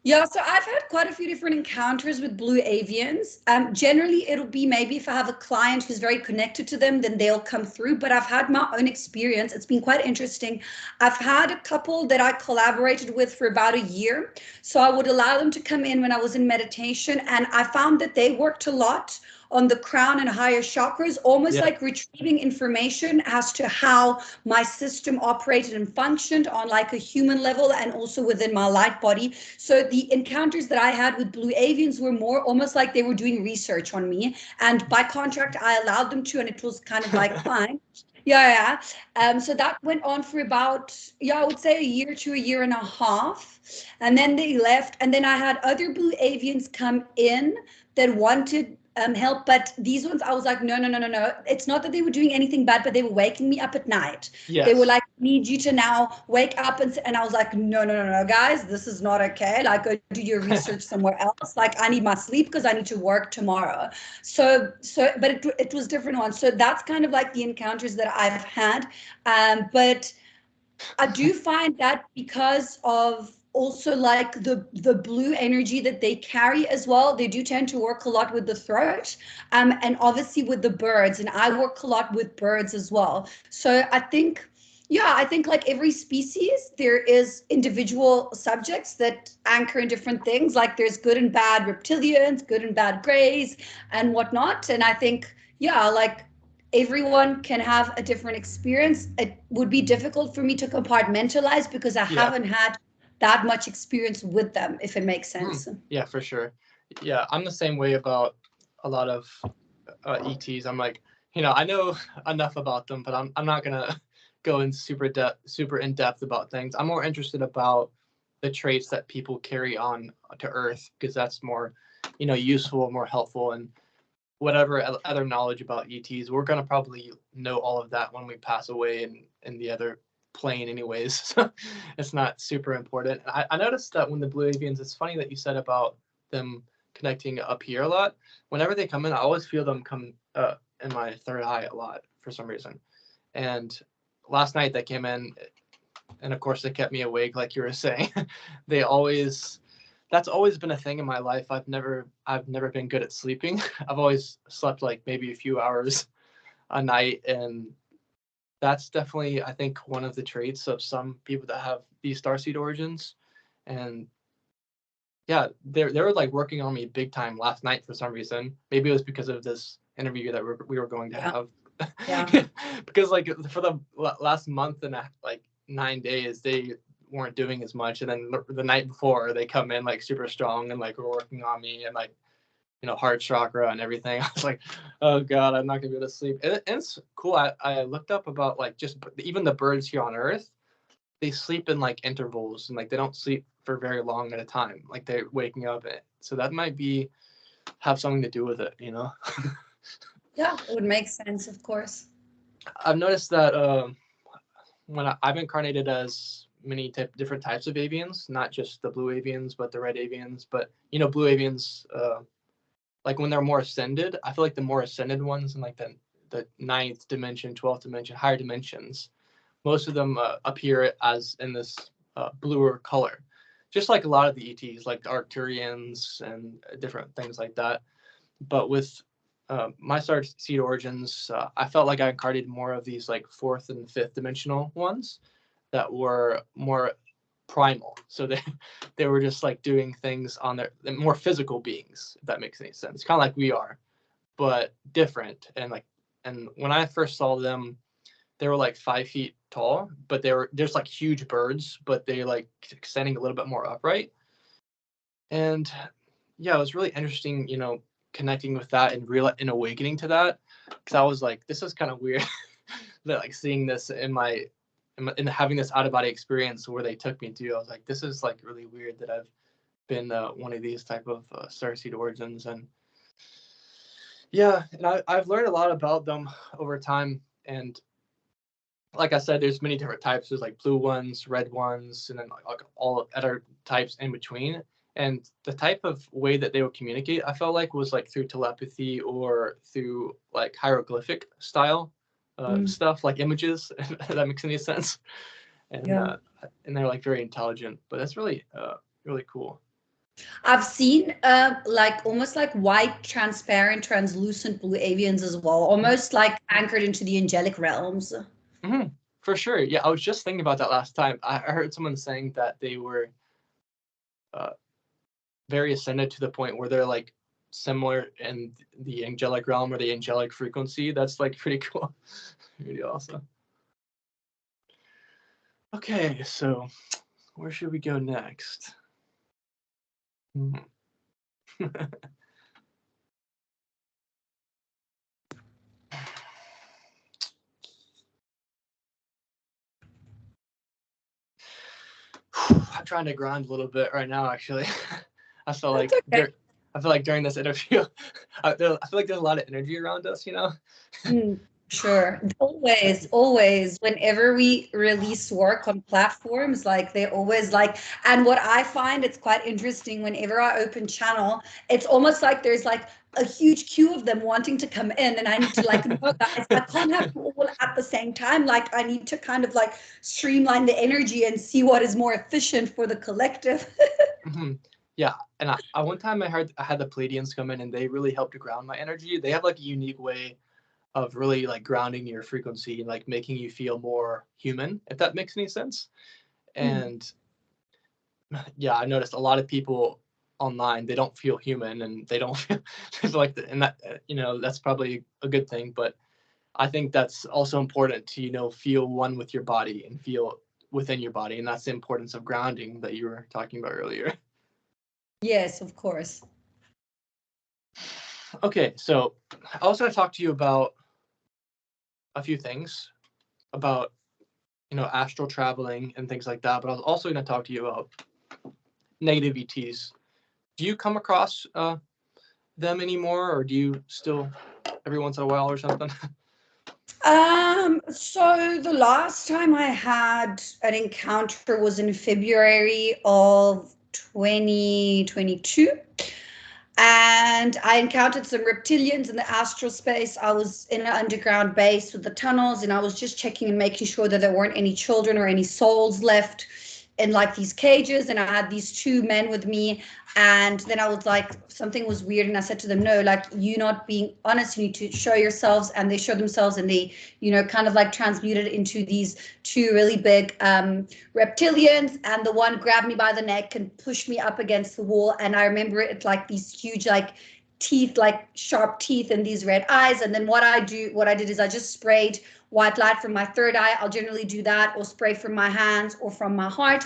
Yeah, so I've had quite a few different encounters with blue avians. Generally, it'll be maybe if I have a client who's very connected to them, then they'll come through. But I've had my own experience. It's been quite interesting. I've had a couple that I collaborated with for about a year. So I would allow them to come in when I was in meditation. And I found that they worked a lot on the crown and higher chakras, almost like retrieving information as to how my system operated and functioned on like a human level and also within my light body. So the encounters that I had with blue avians were more almost like they were doing research on me. And by contract, I allowed them to, and it was kind of like fine. Yeah. So that went on for about, I would say a year to a year and a half. And then they left. And then I had other blue avians come in that wanted help, but these ones I was like, no. It's not that they were doing anything bad, but they were waking me up at night. Yes. They were like, need you to now wake up, and I was like, no, guys, this is not okay. Like, go do your research somewhere else. Like, I need my sleep because I need to work tomorrow. So, but it was different ones. So that's kind of like the encounters that I've had. But I do find that because of also like the blue energy that they carry as well, they do tend to work a lot with the throat, and obviously with the birds, and I work a lot with birds as well. So I think like every species, there is individual subjects that anchor in different things. Like there's good and bad reptilians, good and bad greys, and whatnot. And I think, like everyone can have a different experience. It would be difficult for me to compartmentalize because I haven't had that much experience with them, if it makes sense. Yeah, for sure. Yeah, I'm the same way about a lot of ETs. I'm like, I know enough about them, but I'm not gonna go in super in depth about things. I'm more interested about the traits that people carry on to Earth, because that's more, useful, more helpful, and whatever other knowledge about ETs, we're gonna probably know all of that when we pass away in the other plane anyways. So it's not super important. I noticed that when the blue avians, it's funny that you said about them connecting up here a lot. Whenever they come in, I always feel them come in my third eye a lot for some reason. And last night they came in, and of course they kept me awake, like you were saying. They always that's always been a thing in my life. I've never been good at sleeping. I've always slept like maybe a few hours a night, and that's definitely, I think, one of the traits of some people that have these starseed origins. And yeah, they were like working on me big time last night for some reason. Maybe it was because of this interview that we were going to have. Yeah. Because like for the last month and like 9 days, they weren't doing as much, and then the night before they come in like super strong and like were working on me and like, you know, heart chakra and everything. I was like, oh god, I'm not gonna be able to sleep. And it's cool. I looked up about like just even the birds here on Earth, they sleep in like intervals, and like they don't sleep for very long at a time. Like they're waking up, so that might be have something to do with it, you know. Yeah, it would make sense, of course. I've noticed that when I've incarnated as many different types of avians, not just the blue avians, but the red avians. But you know, blue avians, like when they're more ascended, I feel like the more ascended ones in like the 9th dimension, 12th dimension, higher dimensions, most of them appear as in this bluer color, just like a lot of the ETs, like the Arcturians and different things like that. But with my star seed origins, I felt like I incarnated more of these like 4th and 5th dimensional ones that were more primal. So they were just like doing things on their more physical beings, if that makes any sense. Kind of like we are, but different. And when I first saw them, they were like 5 feet tall, but they were just like huge birds, but they like extending a little bit more upright. And yeah, it was really interesting, you know, connecting with that and awakening to that, because I was like, this is kind of weird that like seeing this in having this out of body experience where they took me to. I was like, this is like really weird that I've been one of these type of starseed origins. And yeah, and I've learned a lot about them over time. And like I said, there's many different types. There's like blue ones, red ones, and then like all other types in between. And the type of way that they would communicate, I felt like, was like through telepathy or through like hieroglyphic style stuff, like images. If that makes any sense. And Yeah. and they're like very intelligent. But that's really really cool. I've seen like almost like white, transparent, translucent blue avians as well, almost like anchored into the angelic realms. Mm-hmm. For sure. Yeah, I was just thinking about that last time. I heard someone saying that they were very ascended to the point where they're like similar in the angelic realm or the angelic frequency. That's like pretty cool. Really awesome. Okay, so where should we go next? I'm trying to grind a little bit right now, actually. I feel like okay. during this interview, I feel like there's a lot of energy around us, you know. Sure. Always, whenever we release work on platforms, like they're always like, and what I find it's quite interesting whenever I open channel, it's almost like there's like a huge queue of them wanting to come in, and I need to like, no guys, I can't have you all at the same time. Like I need to kind of like streamline the energy and see what is more efficient for the collective. Mm-hmm. Yeah, and I one time I had the Pleiadians come in, and they really helped to ground my energy. They have like a unique way of really like grounding your frequency and like making you feel more human, if that makes any sense. And yeah, I noticed a lot of people online, they don't feel human, and they don't feel like and that, you know, that's probably a good thing. But I think that's also important to, you know, feel one with your body and feel within your body. And that's the importance of grounding that you were talking about earlier. Yes, of course. Okay, so I was going to talk to you about a few things about, you know, astral traveling and things like that. But I was also going to talk to you about negative ETs. Do you come across them anymore, or do you still every once in a while or something? So the last time I had an encounter was in February of 2022. And I encountered some reptilians in the astral space. I was in an underground base with the tunnels, and I was just checking and making sure that there weren't any children or any souls left in like these cages, and I had these two men with me, and then I was like, something was weird, and I said to them, no, like, you're not being honest, you need to show yourselves. And they showed themselves, and they, you know, kind of like transmuted into these two really big reptilians, and the one grabbed me by the neck and pushed me up against the wall, and I remember it like these huge like teeth, like sharp teeth, and these red eyes. And then what I did is I just sprayed white light from my third eye. I'll generally do that, or spray from my hands or from my heart.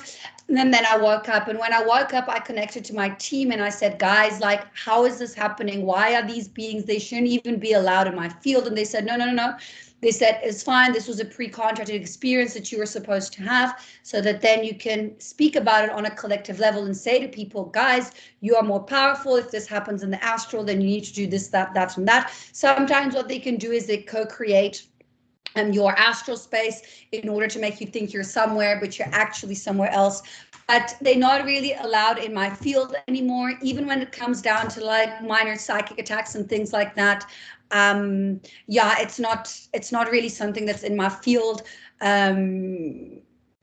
And then I woke up, and when I woke up, I connected to my team, and I said, guys, like, how is this happening? Why are these beings, they shouldn't even be allowed in my field? And they said, no. They said, it's fine. This was a pre-contracted experience that you were supposed to have, so that then you can speak about it on a collective level and say to people, guys, you are more powerful. If this happens in the astral, then you need to do this, that, and that. Sometimes what they can do is they co-create your astral space in order to make you think you're somewhere, but you're actually somewhere else. But they're not really allowed in my field anymore, even when it comes down to like minor psychic attacks and things like that. Yeah, it's not really something that's in my field.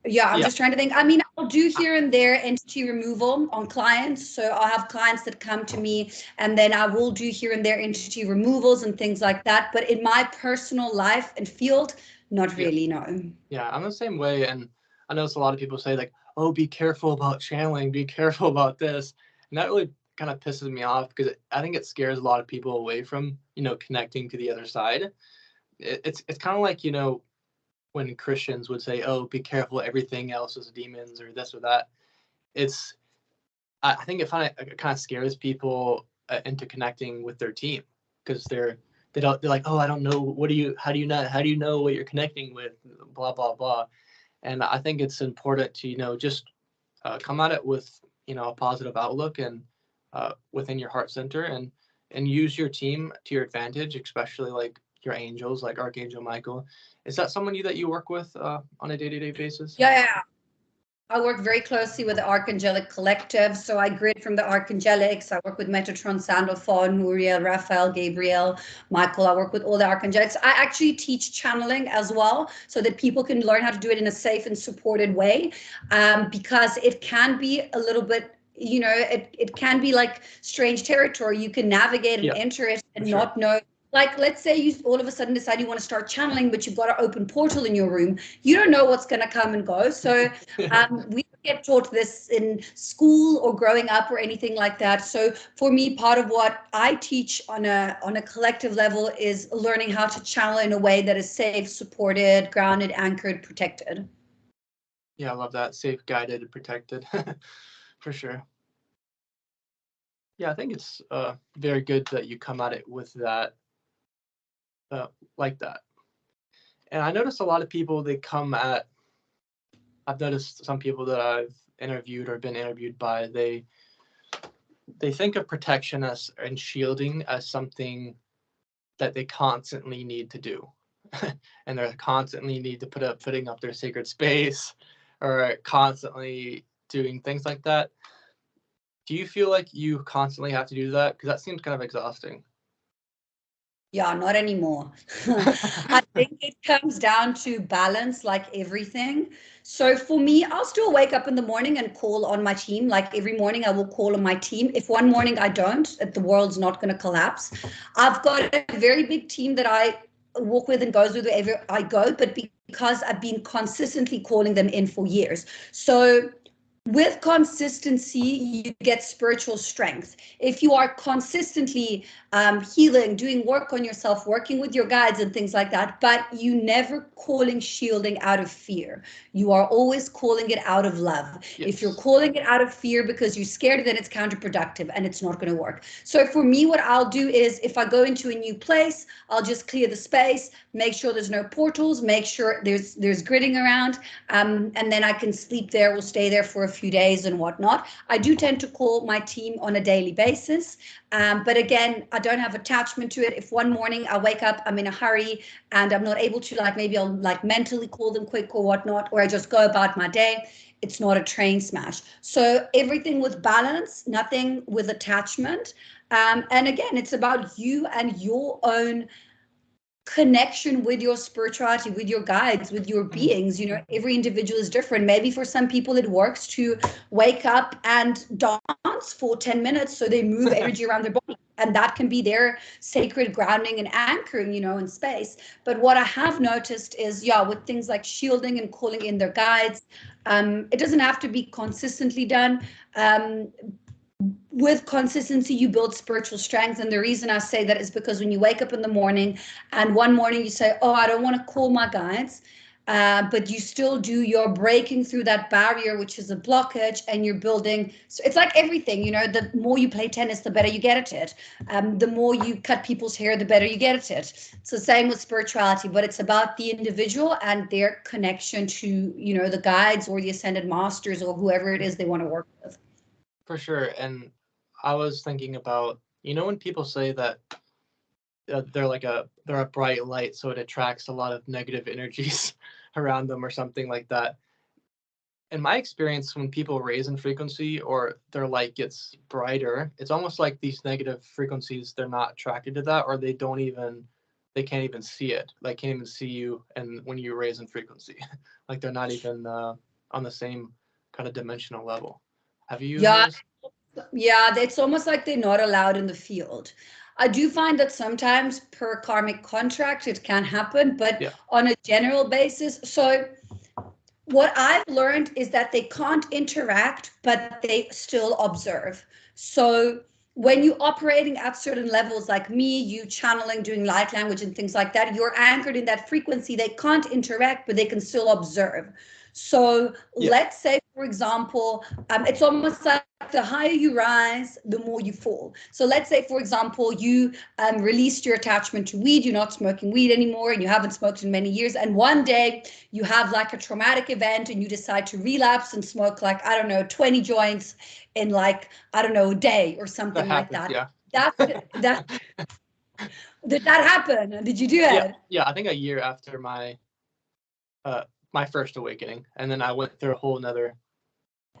Yeah, I'm just trying to think. I mean, I'll do here and there entity removal on clients. So I'll have clients that come to me, and then I will do here and there entity removals and things like that. But in my personal life and field, not really, no. Yeah, I'm the same way. And I notice a lot of people say like, oh, be careful about channeling, be careful about this. And that really kind of pisses me off, because I think it scares a lot of people away from, you know, connecting to the other side. It's kind of like, you know, when Christians would say, oh, be careful, everything else is demons or this or that. I think it kind of scares people into connecting with their team, because they're like, oh, I don't know, how do you know what you're connecting with, blah blah blah. And I think it's important to, you know, just come at it with, you know, a positive outlook, and within your heart center, and use your team to your advantage, especially like your angels, like Archangel Michael. Is that someone that you work with on a day-to-day basis? Yeah. I work very closely with the Archangelic Collective. So I grid from the Archangelics. I work with Metatron, Sandalphon, Muriel, Raphael, Gabriel, Michael. I work with all the Archangelics. I actually teach channeling as well, so that people can learn how to do it in a safe and supported way, because it can be a little bit, you know, it can be like strange territory. You can navigate and enter it and not know. Like, let's say you all of a sudden decide you want to start channeling, but you've got an open portal in your room. You don't know what's going to come and go. So we don't get taught this in school or growing up or anything like that. So for me, part of what I teach on a collective level is learning how to channel in a way that is safe, supported, grounded, anchored, protected. Yeah, I love that. Safe, guided, protected. For sure. Yeah, I think it's very good that you come at it with that, like that. And I noticed a lot of people, I've noticed some people that I've interviewed or been interviewed by, they think of protection and shielding as something that they constantly need to do. And they constantly need to putting up their sacred space, or constantly doing things like that. Do you feel like you constantly have to do that? Because that seems kind of exhausting. Yeah, not anymore. I think it comes down to balance, like everything. So for me, I'll still wake up in the morning and call on my team. Like every morning I will call on my team. If one morning I don't, the world's not going to collapse. I've got a very big team that I walk with and goes with wherever I go, but because I've been consistently calling them in for years. So with consistency, you get spiritual strength. If you are consistently healing, doing work on yourself, working with your guides and things like that, but you never calling shielding out of fear. You are always calling it out of love. Yes. If you're calling it out of fear because you're scared, then it's counterproductive and it's not going to work. So for me, what I'll do is if I go into a new place, I'll just clear the space, make sure there's no portals, make sure there's gridding around, and then I can sleep there or stay there for a few days and whatnot. I do tend to call my team on a daily basis. But again, I don't have attachment to it. If one morning I wake up, I'm in a hurry and I'm not able to, like, maybe I'll like mentally call them quick or whatnot, or I just go about my day. It's not a train smash. So everything with balance, nothing with attachment. And again, it's about you and your own connection with your spirituality, with your guides, with your beings. You know, every individual is different. Maybe for some people it works to wake up and dance for 10 minutes so they move energy around their body, and that can be their sacred grounding and anchoring, you know, in space. But what I have noticed is, yeah, with things like shielding and calling in their guides, it doesn't have to be consistently done. With consistency, you build spiritual strength. And the reason I say that is because when you wake up in the morning and one morning you say, oh, I don't want to call my guides, but you still do, you're breaking through that barrier, which is a blockage, and you're building. So it's like everything, you know, the more you play tennis, the better you get at it. The more you cut people's hair, the better you get at it. It's the same with spirituality, but it's about the individual and their connection to, you know, the guides or the ascended masters or whoever it is they want to work with. For sure. And I was thinking about, you know, when people say that they're a bright light, so it attracts a lot of negative energies around them or something like that. In my experience, when people raise in frequency or their light gets brighter, it's almost like these negative frequencies, they're not attracted to that, or they can't even see it. Like, can't even see you. And when you raise in frequency, like they're not even on the same kind of dimensional level. Have you noticed? Yeah, it's almost like they're not allowed in the field. I do find that sometimes per karmic contract it can happen, but on a general basis. So what I've learned is that they can't interact, but they still observe. So when you're operating at certain levels, like me, you channeling, doing light language and things like that, you're anchored in that frequency. They can't interact, but they can still observe. So let's say, for example, it's almost like the higher you rise, the more you fall. So let's say, for example, you released your attachment to weed, you're not smoking weed anymore, and you haven't smoked in many years. And one day you have like a traumatic event and you decide to relapse and smoke like, I don't know, 20 joints in like, I don't know, a day or something like that. Did that happen? Did you do it? Yeah, I think a year after my first awakening, and then I went through a whole nother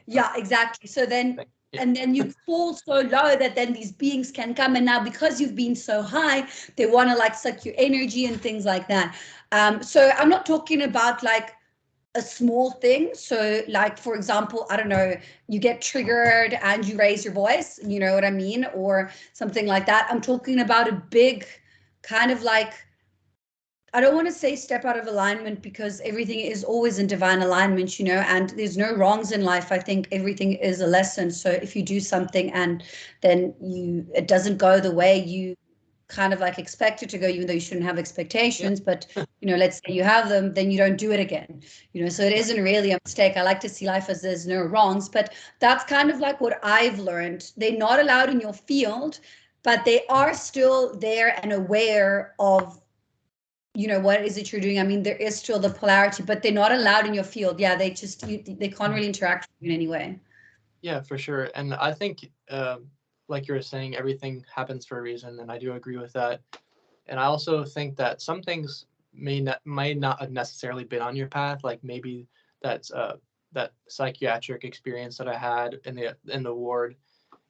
yeah, exactly. So then and then you fall so low that then these beings can come, and now because you've been so high, they want to like suck your energy and things like that. So I'm not talking about like a small thing. So like, for example, I don't know, you get triggered and you raise your voice, you know what I mean, or something like that. I'm talking about a big kind of like, I don't want to say step out of alignment, because everything is always in divine alignment, you know, and there's no wrongs in life. I think everything is a lesson. So if you do something and then it doesn't go the way you kind of like expect it to go, even though you shouldn't have expectations, but you know, let's say you have them, then you don't do it again, you know, so it isn't really a mistake. I like to see life as there's no wrongs, but that's kind of like what I've learned. They're not allowed in your field, but they are still there and aware of, you know, what is it you're doing. I mean, there is still the polarity, but they're not allowed in your field. Yeah, they can't really interact with you in any way. Yeah, for sure. And I think, like you were saying, everything happens for a reason, and I do agree with that. And I also think that some things might not have necessarily been on your path. Like maybe that's that psychiatric experience that I had in the ward,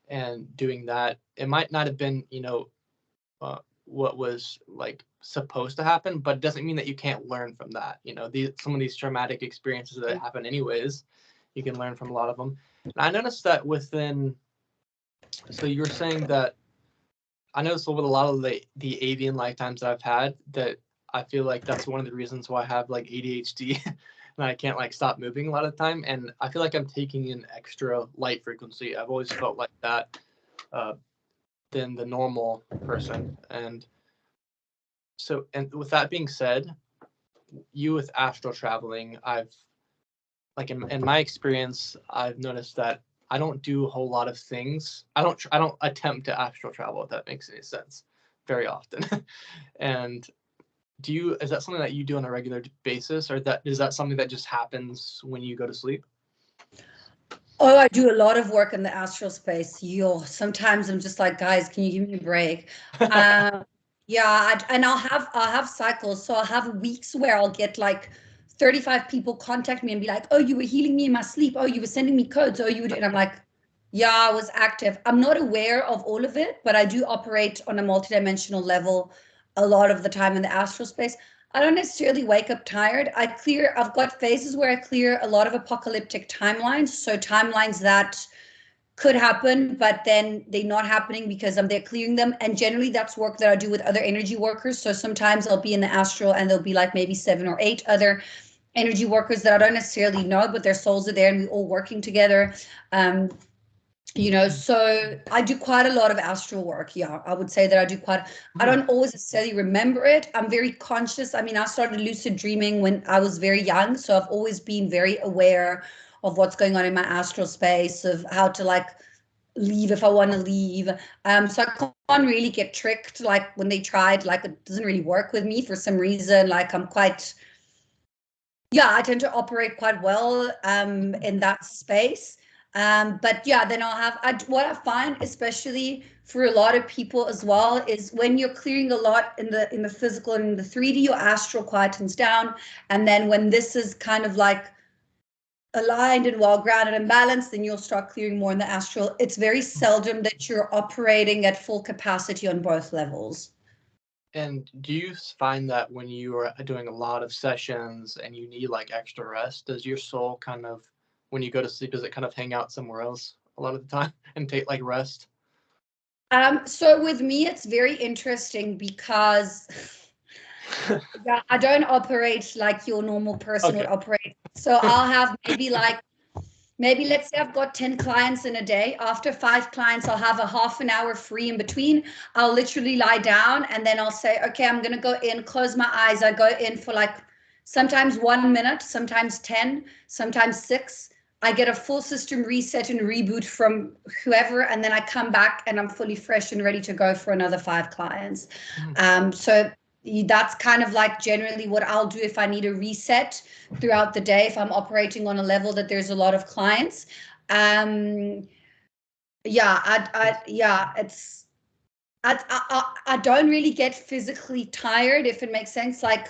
and doing that, it might not have been, you know, what was like supposed to happen, but it doesn't mean that you can't learn from that. You know, some of these traumatic experiences that happen anyways, you can learn from a lot of them. And I noticed that so you were saying that, I noticed with a lot of the avian lifetimes that I've had, that I feel like that's one of the reasons why I have like ADHD and I can't like stop moving a lot of the time. And I feel like I'm taking an extra light frequency. I've always felt like that than the normal person. And so, and with that being said, you with astral traveling, I've like in my experience, I've noticed that I don't do a whole lot of things. I don't attempt to astral travel, if that makes any sense, very often. And is that something that you do on a regular basis, or is that something that just happens when you go to sleep? Oh, I do a lot of work in the astral space. Sometimes I'm just like, guys, can you give me a break? Yeah, and I'll have cycles. So I'll have weeks where I'll get like 35 people contact me and be like, oh, you were healing me in my sleep. Oh, you were sending me codes. Oh, you would. And I'm like, yeah, I was active. I'm not aware of all of it, but I do operate on a multidimensional level. a lot of the time in the astral space. I don't necessarily wake up tired. I've got phases where I clear a lot of apocalyptic timelines. So timelines that could happen, but then they're not happening because I'm there clearing them. And generally that's work that I do with other energy workers. So sometimes I'll be in the astral and there'll be like maybe 7 or 8 other energy workers that I don't necessarily know, but their souls are there and we're all working together. So I do quite a lot of astral work. Yeah, I would say that I do I don't always necessarily remember it. I'm very conscious. I mean, I started lucid dreaming when I was very young. So I've always been very aware of what's going on in my astral space, of how to like leave if I want to leave. So I can't really get tricked. Like when they tried, like it doesn't really work with me for some reason. Like I tend to operate quite well in that space. But yeah, then what I find, especially for a lot of people as well, is when you're clearing a lot in the physical and in the 3D, your astral quietens down. And then when this is kind of like aligned and well grounded and balanced, then you'll start clearing more in the astral. It's very seldom that you're operating at full capacity on both levels. And do you find that when you are doing a lot of sessions and you need like extra rest, does your soul kind of, when you go to sleep, does it kind of hang out somewhere else a lot of the time and take like rest? So with me, it's very interesting because yeah, I don't operate like your normal person would operate. So I'll have maybe let's say I've got 10 clients in a day. After 5 clients, I'll have a half an hour free in between. I'll literally lie down and then I'll say, okay, I'm going to go in, close my eyes. I go in for like sometimes 1 minute, sometimes 10, sometimes 6. I get a full system reset and reboot from whoever, and then I come back and I'm fully fresh and ready to go for another 5 clients. So that's kind of like generally what I'll do if I need a reset throughout the day, if I'm operating on a level that there's a lot of clients. I don't really get physically tired, if it makes sense. Like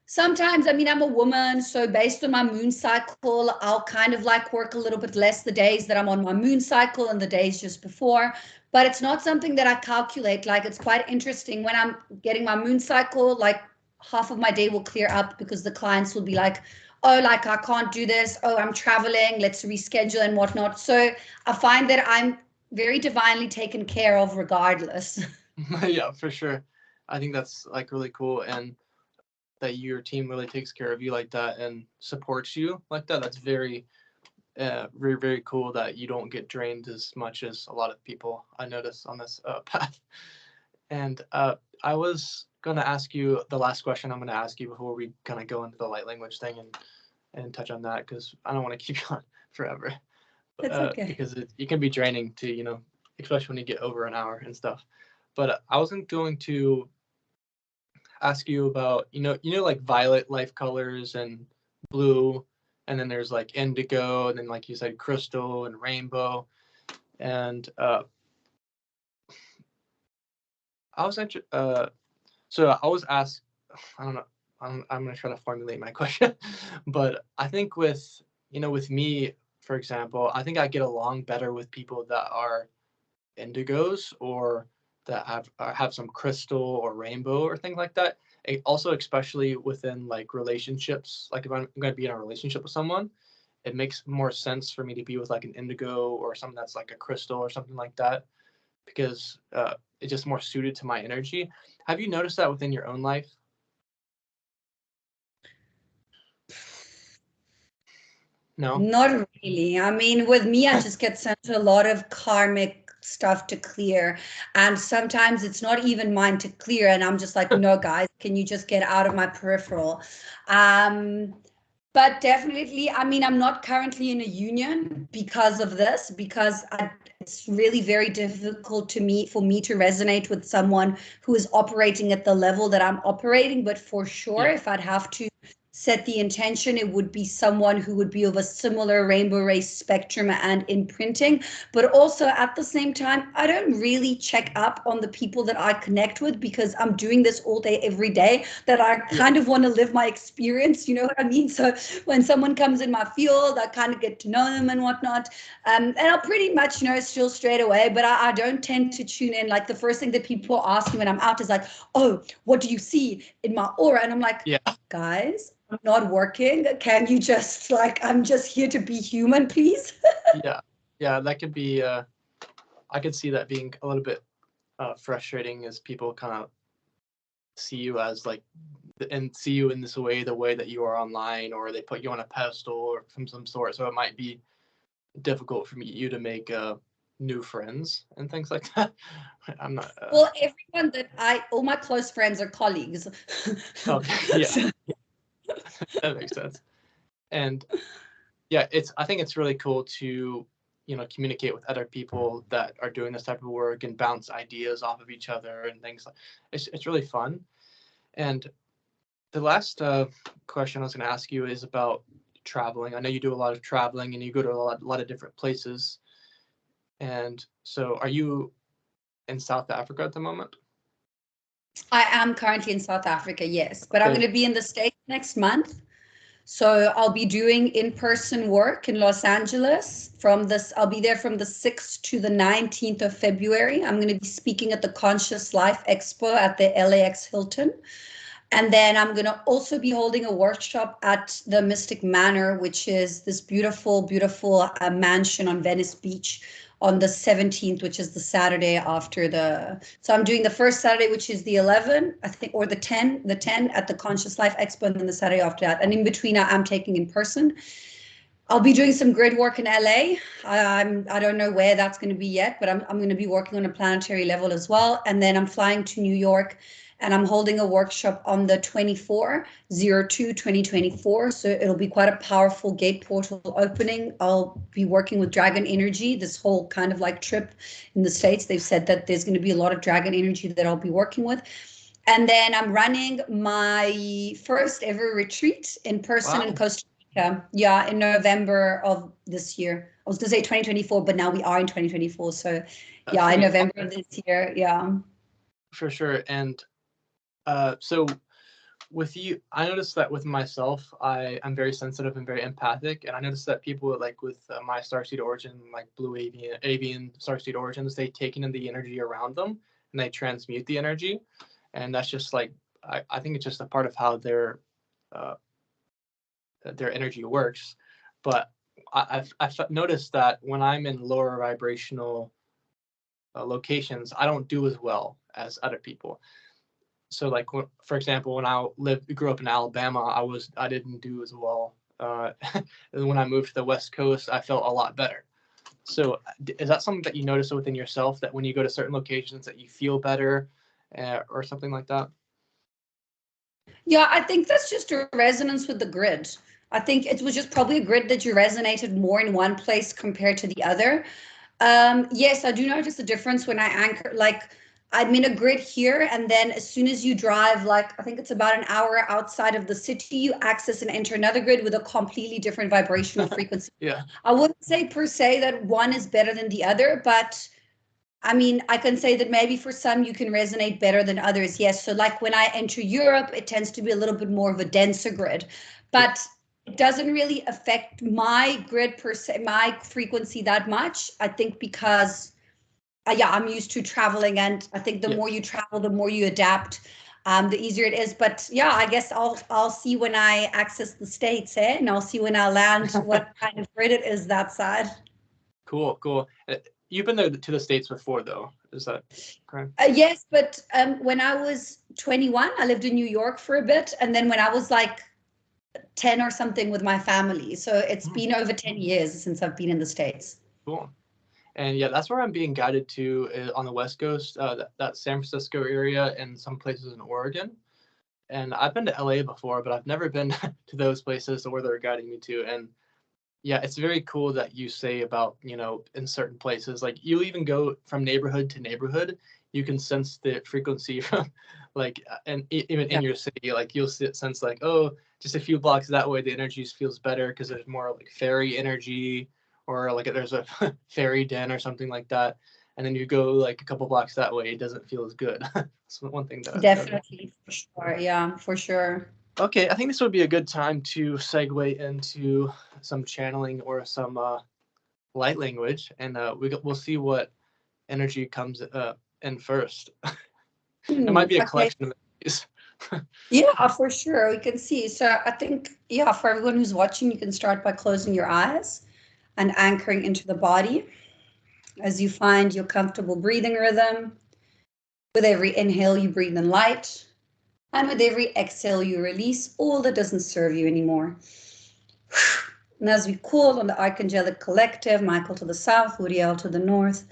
sometimes, I mean, I'm a woman, so based on my moon cycle, I'll kind of like work a little bit less the days that I'm on my moon cycle and the days just before. But it's not something that I calculate. Like it's quite interesting when I'm getting my moon cycle, like half of my day will clear up because the clients will be like, oh, like I can't do this. Oh, I'm traveling. Let's reschedule and whatnot. So I find that I'm very divinely taken care of regardless. Yeah, for sure. I think that's like really cool, and that your team really takes care of you like that and supports you like that. That's very, very, very cool that you don't get drained as much as a lot of people I notice on this path. And I was going to ask you the last question I'm going to ask you before we kind of go into the light language thing and touch on that, because I don't want to keep you on forever. That's okay. Because it can be draining to, especially when you get over an hour and stuff. But I wasn't going to ask you about, like violet life colors and blue, and then there's like indigo, and then like you said, crystal and rainbow. And so I was asked, I don't know, I'm going to try to formulate my question, but I think with me, for example, I think I get along better with people that are indigos or that have some crystal or rainbow or things like that. Also, especially within like relationships, like if I'm going to be in a relationship with someone, it makes more sense for me to be with like an indigo or something that's like a crystal or something like that, because it's just more suited to my energy. Have you noticed that within your own life? No? Not really. I mean, with me, I just get sent a lot of karmic stuff to clear. And sometimes it's not even mine to clear. And I'm just like, no, guys, can you just get out of my peripheral? But definitely, I mean, I'm not currently in a union because of this, because it's really very difficult for me to resonate with someone who is operating at the level that I'm operating. But for sure, if I'd have to set the intention, it would be someone who would be of a similar rainbow race spectrum and imprinting. But also at the same time, I don't really check up on the people that I connect with, because I'm doing this all day, every day, that I kind of want to live my experience, you know what I mean? So when someone comes in my field, I kind of get to know them and whatnot. And I'll pretty much know still straight away, but I don't tend to tune in. Like the first thing that people ask me when I'm out is like, oh, what do you see in my aura? And I'm like, Yeah. guys, I'm not working. Can you just, like, I'm just here to be human, please? Yeah, that could be, I could see that being a little bit frustrating, as people kind of see you as like, and see you in this way, the way that you are online, or they put you on a pedestal or from some sort. So it might be difficult for you to make new friends and things like that. I'm not. Well, everyone all my close friends are colleagues. Okay, yeah, that makes sense. And yeah, I think it's really cool to, communicate with other people that are doing this type of work and bounce ideas off of each other and things like. It's really fun. And the last question I was going to ask you is about traveling. I know you do a lot of traveling and you go to a lot of different places. And so, are you in South Africa at the moment? I am currently in South Africa, yes, but I'm Okay. going to be in the States next month. So I'll be doing in-person work in Los Angeles I'll be there from the 6th to the 19th of February. I'm going to be speaking at the Conscious Life Expo at the LAX Hilton. And then I'm going to also be holding a workshop at the Mystic Manor, which is this beautiful, beautiful mansion on Venice Beach, on the 17th, which is the Saturday after so I'm doing the first Saturday, which is the 11, I think, or the 10 at the Conscious Life Expo, and then the Saturday after that. And in between, I'm taking in person. I'll be doing some grid work in LA. I don't know where that's going to be yet, but I'm going to be working on a planetary level as well. And then I'm flying to New York, and I'm holding a workshop on the 24/02/2024. So it'll be quite a powerful gate portal opening. I'll be working with dragon energy this whole kind of like trip in the States. They've said that there's going to be a lot of dragon energy that I'll be working with. And then I'm running my first ever retreat in person in Costa Rica. Yeah, in November of this year. I was going to say 2024, but now we are in 2024. So yeah, in November of this year. Yeah. For sure. And so with you, I noticed that with myself, I'm very sensitive and very empathic. And I noticed that people like with my starseed origin, like blue avian starseed origins, they take in the energy around them and they transmute the energy. And that's just like, I think it's just a part of how their energy works. But I've noticed that when I'm in lower vibrational locations, I don't do as well as other people. So like, for example, when I grew up in Alabama, I didn't do as well. And when I moved to the West Coast, I felt a lot better. So is that something that you notice within yourself, that when you go to certain locations that you feel better or something like that? Yeah, I think that's just a resonance with the grid. I think it was just probably a grid that you resonated more in one place compared to the other. Yes, I do notice the difference when I anchor, like I'm in a grid here, and then as soon as you drive, like I think it's about an hour outside of the city, you access and enter another grid with a completely different vibrational frequency. Yeah. I wouldn't say per se that one is better than the other, but I mean, I can say that maybe for some you can resonate better than others. Yes. So like when I enter Europe, it tends to be a little bit more of a denser grid, but it doesn't really affect my grid per se, my frequency that much. I think because I'm used to traveling, and I think the more you travel, the more you adapt, the easier it is. But yeah, I guess I'll see when I access the States, and I'll see when I land what kind of grid it is that side. Cool. You've been to the States before, though. Is that correct? Yes, but when I was 21, I lived in New York for a bit, and then when I was like 10 or something with my family. So it's been over 10 years since I've been in the States. Cool. And yeah, that's where I'm being guided to on the West Coast, that San Francisco area and some places in Oregon. And I've been to LA before, but I've never been to those places where they're guiding me to. And yeah, it's very cool that you say about, in certain places, like you even go from neighborhood to neighborhood, you can sense the frequency from like, and even in your city, like you'll sense like, oh, just a few blocks that way, the energy feels better because there's more like fairy energy, or like there's a fairy den or something like that. And then you go like a couple blocks that way, it doesn't feel as good. That's one thing that I've Definitely, for sure. Yeah, for sure. Okay, I think this would be a good time to segue into some channeling or some light language, and we'll see what energy comes in first. It might be a collection of these. Yeah, for sure. We can see. So I think, yeah, for everyone who's watching, you can start by closing your eyes and anchoring into the body as you find your comfortable breathing rhythm. With every inhale, you breathe in light. And with every exhale, you release all that doesn't serve you anymore. And as we call on the Archangelic Collective, Michael to the south, Uriel to the north,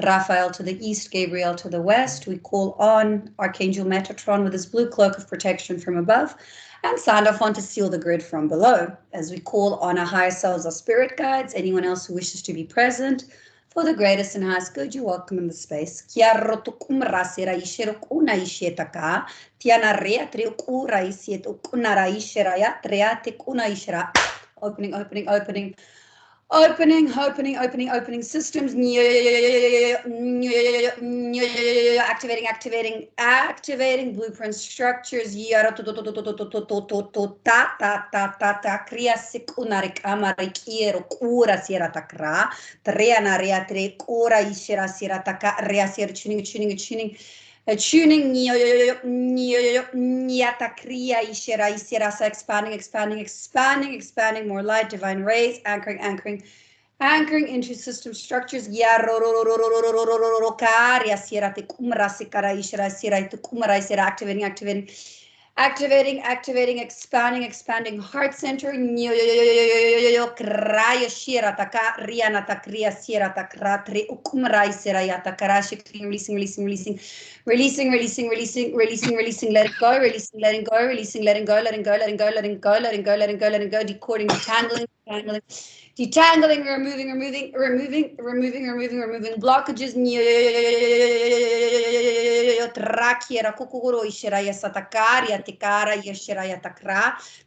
Raphael to the east, Gabriel to the west, we call on Archangel Metatron with his blue cloak of protection from above, and Sandalphon to seal the grid from below. As we call on our higher selves, our spirit guides, anyone else who wishes to be present, for the greatest and highest good, you're welcome in the space. Opening, opening, opening. Opening systems. Activating blueprint structures. Tuning. Expanding, more light, divine rays, anchoring into system structures. Activating, expanding heart center. Releasing, letting go, decoding, detangling, removing blockages.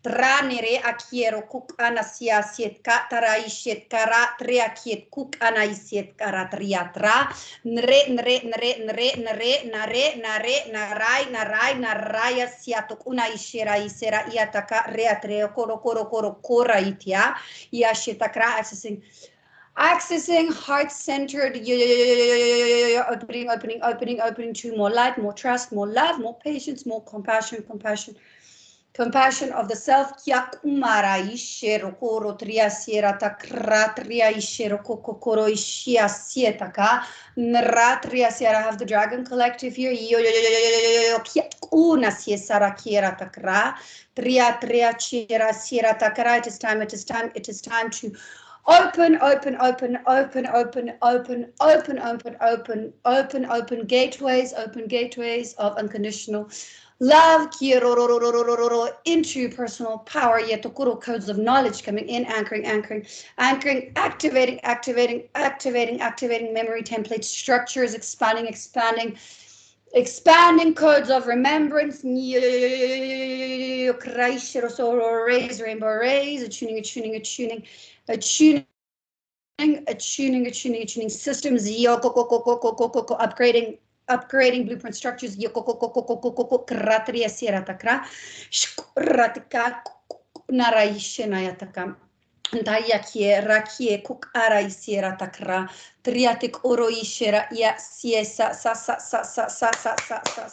Tranere akiero kuk anasia siet katara ishet kara triakiet kuk anaisiet kara triatra nre naraya siatok una ishera isera iataka reatre koro itia yashitakra accessing heart-centered, opening to more light, more trust, more love, more patience, more compassion of the self. I have the Dragon Collective here. It is time to open gateways of unconditional love into personal power. Codes of knowledge coming in, anchoring, activating memory template structures, expanding codes of remembrance. Rainbow rays, attuning systems, upgrading blueprint structures. Rakie kuk ara isera takra triatic oro ishera ya siesa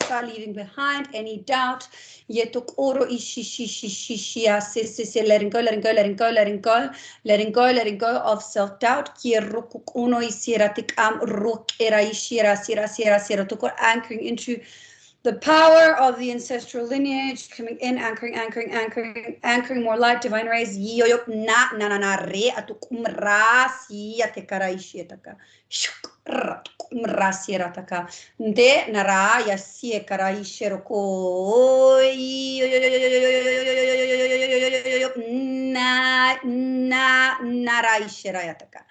sa leaving behind any doubt. Yetuk oro ishishishishia se letting go of self-doubt. Kierukuk uno isera tikam ruk era ishera sera tukor anchoring into the power of the ancestral lineage coming in, anchoring more light, divine rays. Yoyop na re atukum rasi atekara ishietaka. Shuk ratukum rasi rataka. De nara yasie kara ishiroko. Na nara ishirayataka.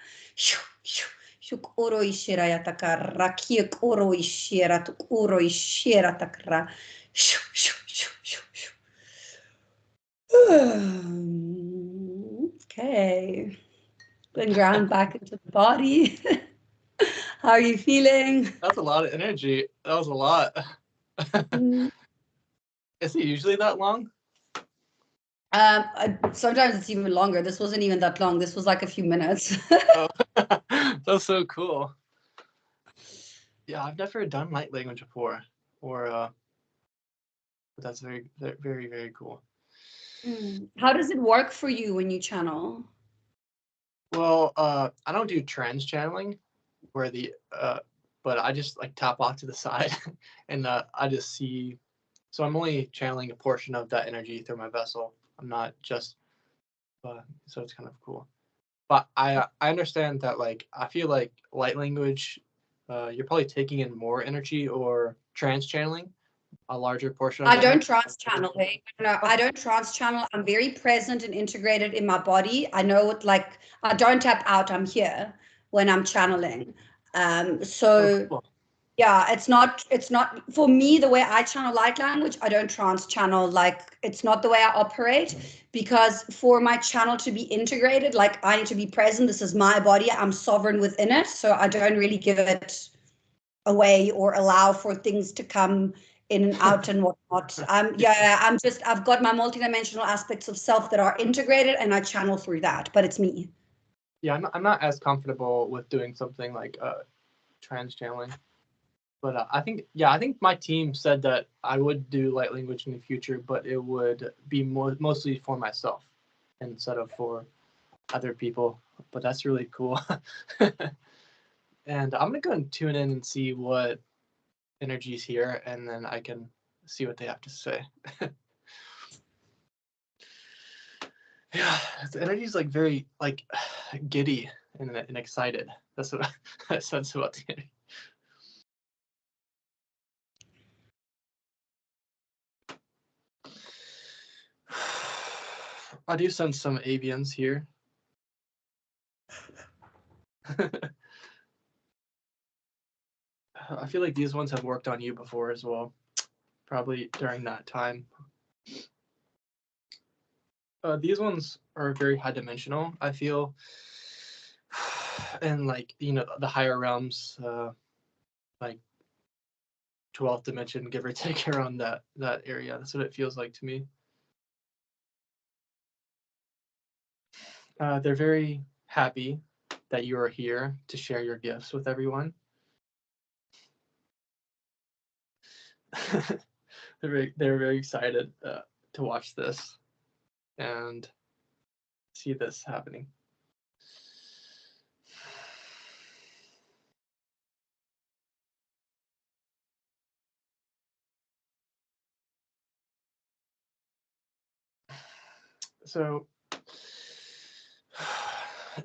Shuk oro ishira yatakara. Kiek oro ishira tuk oro ishira takara. Shoo, shoo, shoo, shoo, shoo. Okay. Then ground back into the body. How are you feeling? That's a lot of energy. That was a lot. Is it usually that long? Sometimes it's even longer. This wasn't even that long. This was like a few minutes. Oh, that's so cool. Yeah, I've never done light language before, but that's very, very, very cool. How does it work for you when you channel? Well, I don't do trans channeling, where but I just like tap off to the side, and I just see. So I'm only channeling a portion of that energy through my vessel. I'm not just, so it's kind of cool. But I understand that, like, I feel like light language, you're probably taking in more energy, or trans channeling a larger portion of I the don't energy. trans channel. No, I don't trans channel. I'm very present and integrated in my body. I know it, like, I don't tap out. I'm here when I'm channeling. Oh, cool. Yeah, it's not for me the way I channel light language. I don't trans channel, like, it's not the way I operate, because for my channel to be integrated, like, I need to be present. This is my body. I'm sovereign within it. So I don't really give it away or allow for things to come in and out and whatnot. I've got my multidimensional aspects of self that are integrated, and I channel through that, but it's me. Yeah, I'm not as comfortable with doing something like trans channeling. But I think my team said that I would do light language in the future, but it would be mostly for myself instead of for other people. But that's really cool. And I'm gonna go and tune in and see what energy's here, and then I can see what they have to say. Yeah, the energy's like very like giddy and excited. That's what I sense about the energy. I do sense some avians here. I feel like these ones have worked on you before as well, probably during that time. These ones are very high dimensional, I feel, and like, the higher realms, like 12th dimension, give or take, around that area. That's what it feels like to me. They're very happy that you are here to share your gifts with everyone. They're very excited to watch this and see this happening. So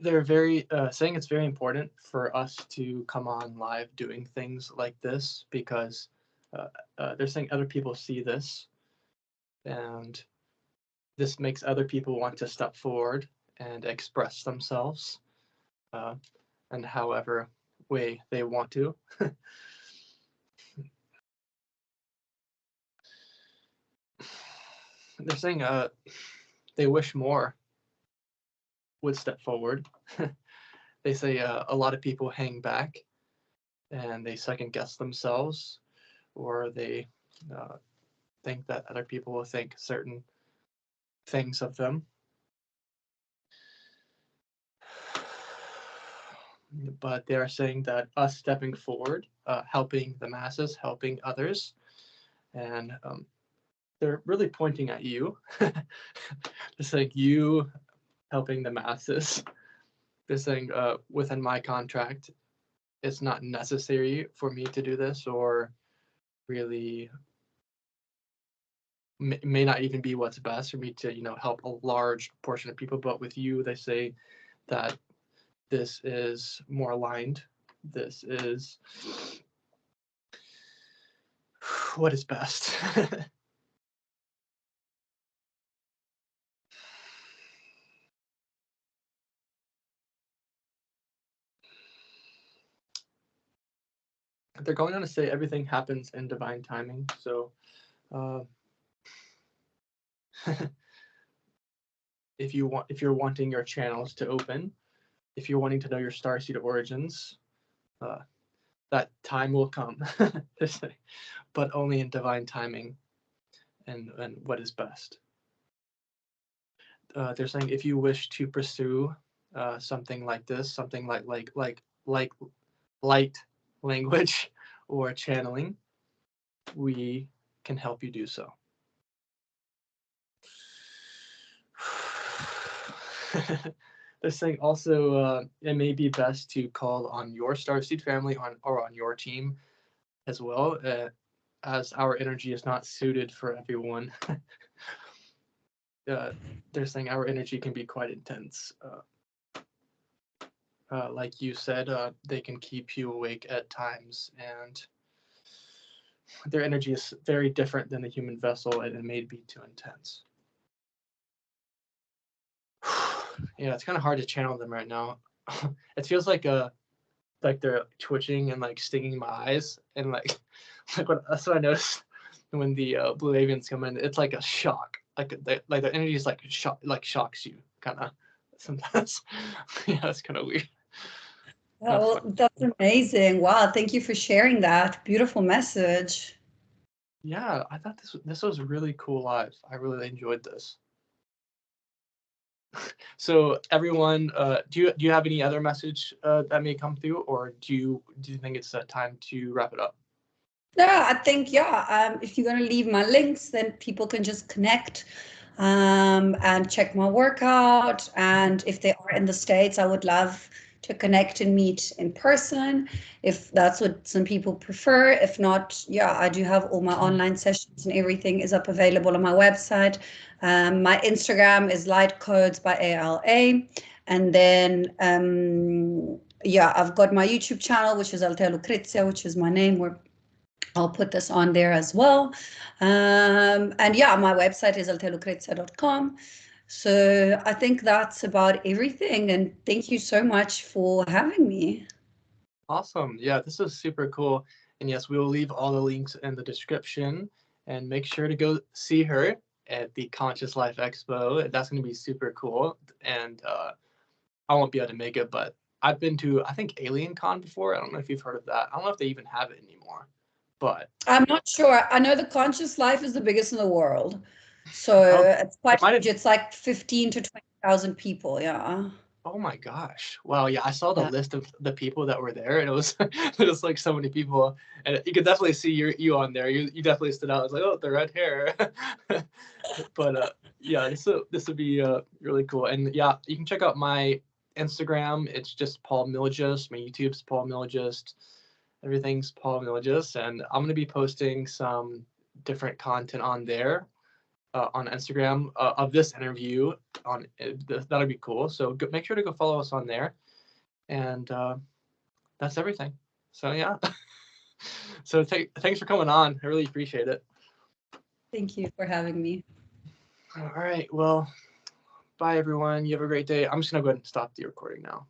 they're very saying it's very important for us to come on live doing things like this, because they're saying other people see this, and this makes other people want to step forward and express themselves in however way they want to. They're saying they wish more would step forward. They say a lot of people hang back and they second guess themselves, or they think that other people will think certain things of them. But they are saying that us stepping forward, helping the masses, helping others, and they're really pointing at you. Just like you helping the masses. They're saying within my contract, it's not necessary for me to do this, or really may not even be what's best for me to help a large portion of people. But with you, they say that this is more aligned. This is what is best. they're going on to say everything happens in divine timing. So if you're wanting your channels to open, if you're wanting to know your starseed origins, that time will come, but only in divine timing and what is best. They're saying if you wish to pursue something like this, something like light language or channeling, we can help you do so. They're saying also it may be best to call on your starseed family or on your team as well, as our energy is not suited for everyone. They're saying our energy can be quite intense. Like you said, they can keep you awake at times, and their energy is very different than the human vessel, and it may be too intense. Yeah, it's kind of hard to channel them right now. It feels like they're twitching and like stinging my eyes, and like that's what I noticed when the blue avians come in. It's like a shock, like the energy is like shocks you kind of sometimes. Yeah, it's kind of weird. Oh, that's amazing. Wow, thank you for sharing that. Beautiful message. Yeah, I thought this was really cool live. I really enjoyed this. So everyone, do you have any other message that may come through, or do you think it's time to wrap it up? No, I think if you're going to leave my links, then people can just connect and check my workout. And if they are in the States, I would love to connect and meet in person, if that's what some people prefer. If not, I do have all my online sessions and everything is up available on my website. My Instagram is LIGHTCODES by ALA. And then, I've got my YouTube channel, which is Altea Lucrezia, which is my name, where I'll put this on there as well. And my website is altealucrezia.com. So I think that's about everything. And thank you so much for having me. Awesome. Yeah, this is super cool. And yes, we will leave all the links in the description, and make sure to go see her at the Conscious Life Expo. That's going to be super cool. And I won't be able to make it, but I've been to, I think, Alien Con before. I don't know if you've heard of that. I don't know if they even have it anymore. But I'm not sure. I know the Conscious Life is the biggest in the world. So it's quite huge. It's like 15 to 20,000 people. Yeah. Oh my gosh. Wow. Yeah, I saw the list of the people that were there, and it was like so many people, and you could definitely see you on there. You definitely stood out. I was like, oh, the red hair. But yeah, this would be really cool. And yeah, you can check out my Instagram. It's just Paul Milgist. My YouTube's Paul Milgist. Everything's Paul Milgist, and I'm going to be posting some different content on there, on Instagram, of this interview. That'll be cool. So make sure to go follow us on there, and that's everything. So yeah. So thanks for coming on. I really appreciate it. Thank you for having me. All right. Well, bye everyone. You have a great day. I'm just gonna go ahead and stop the recording now.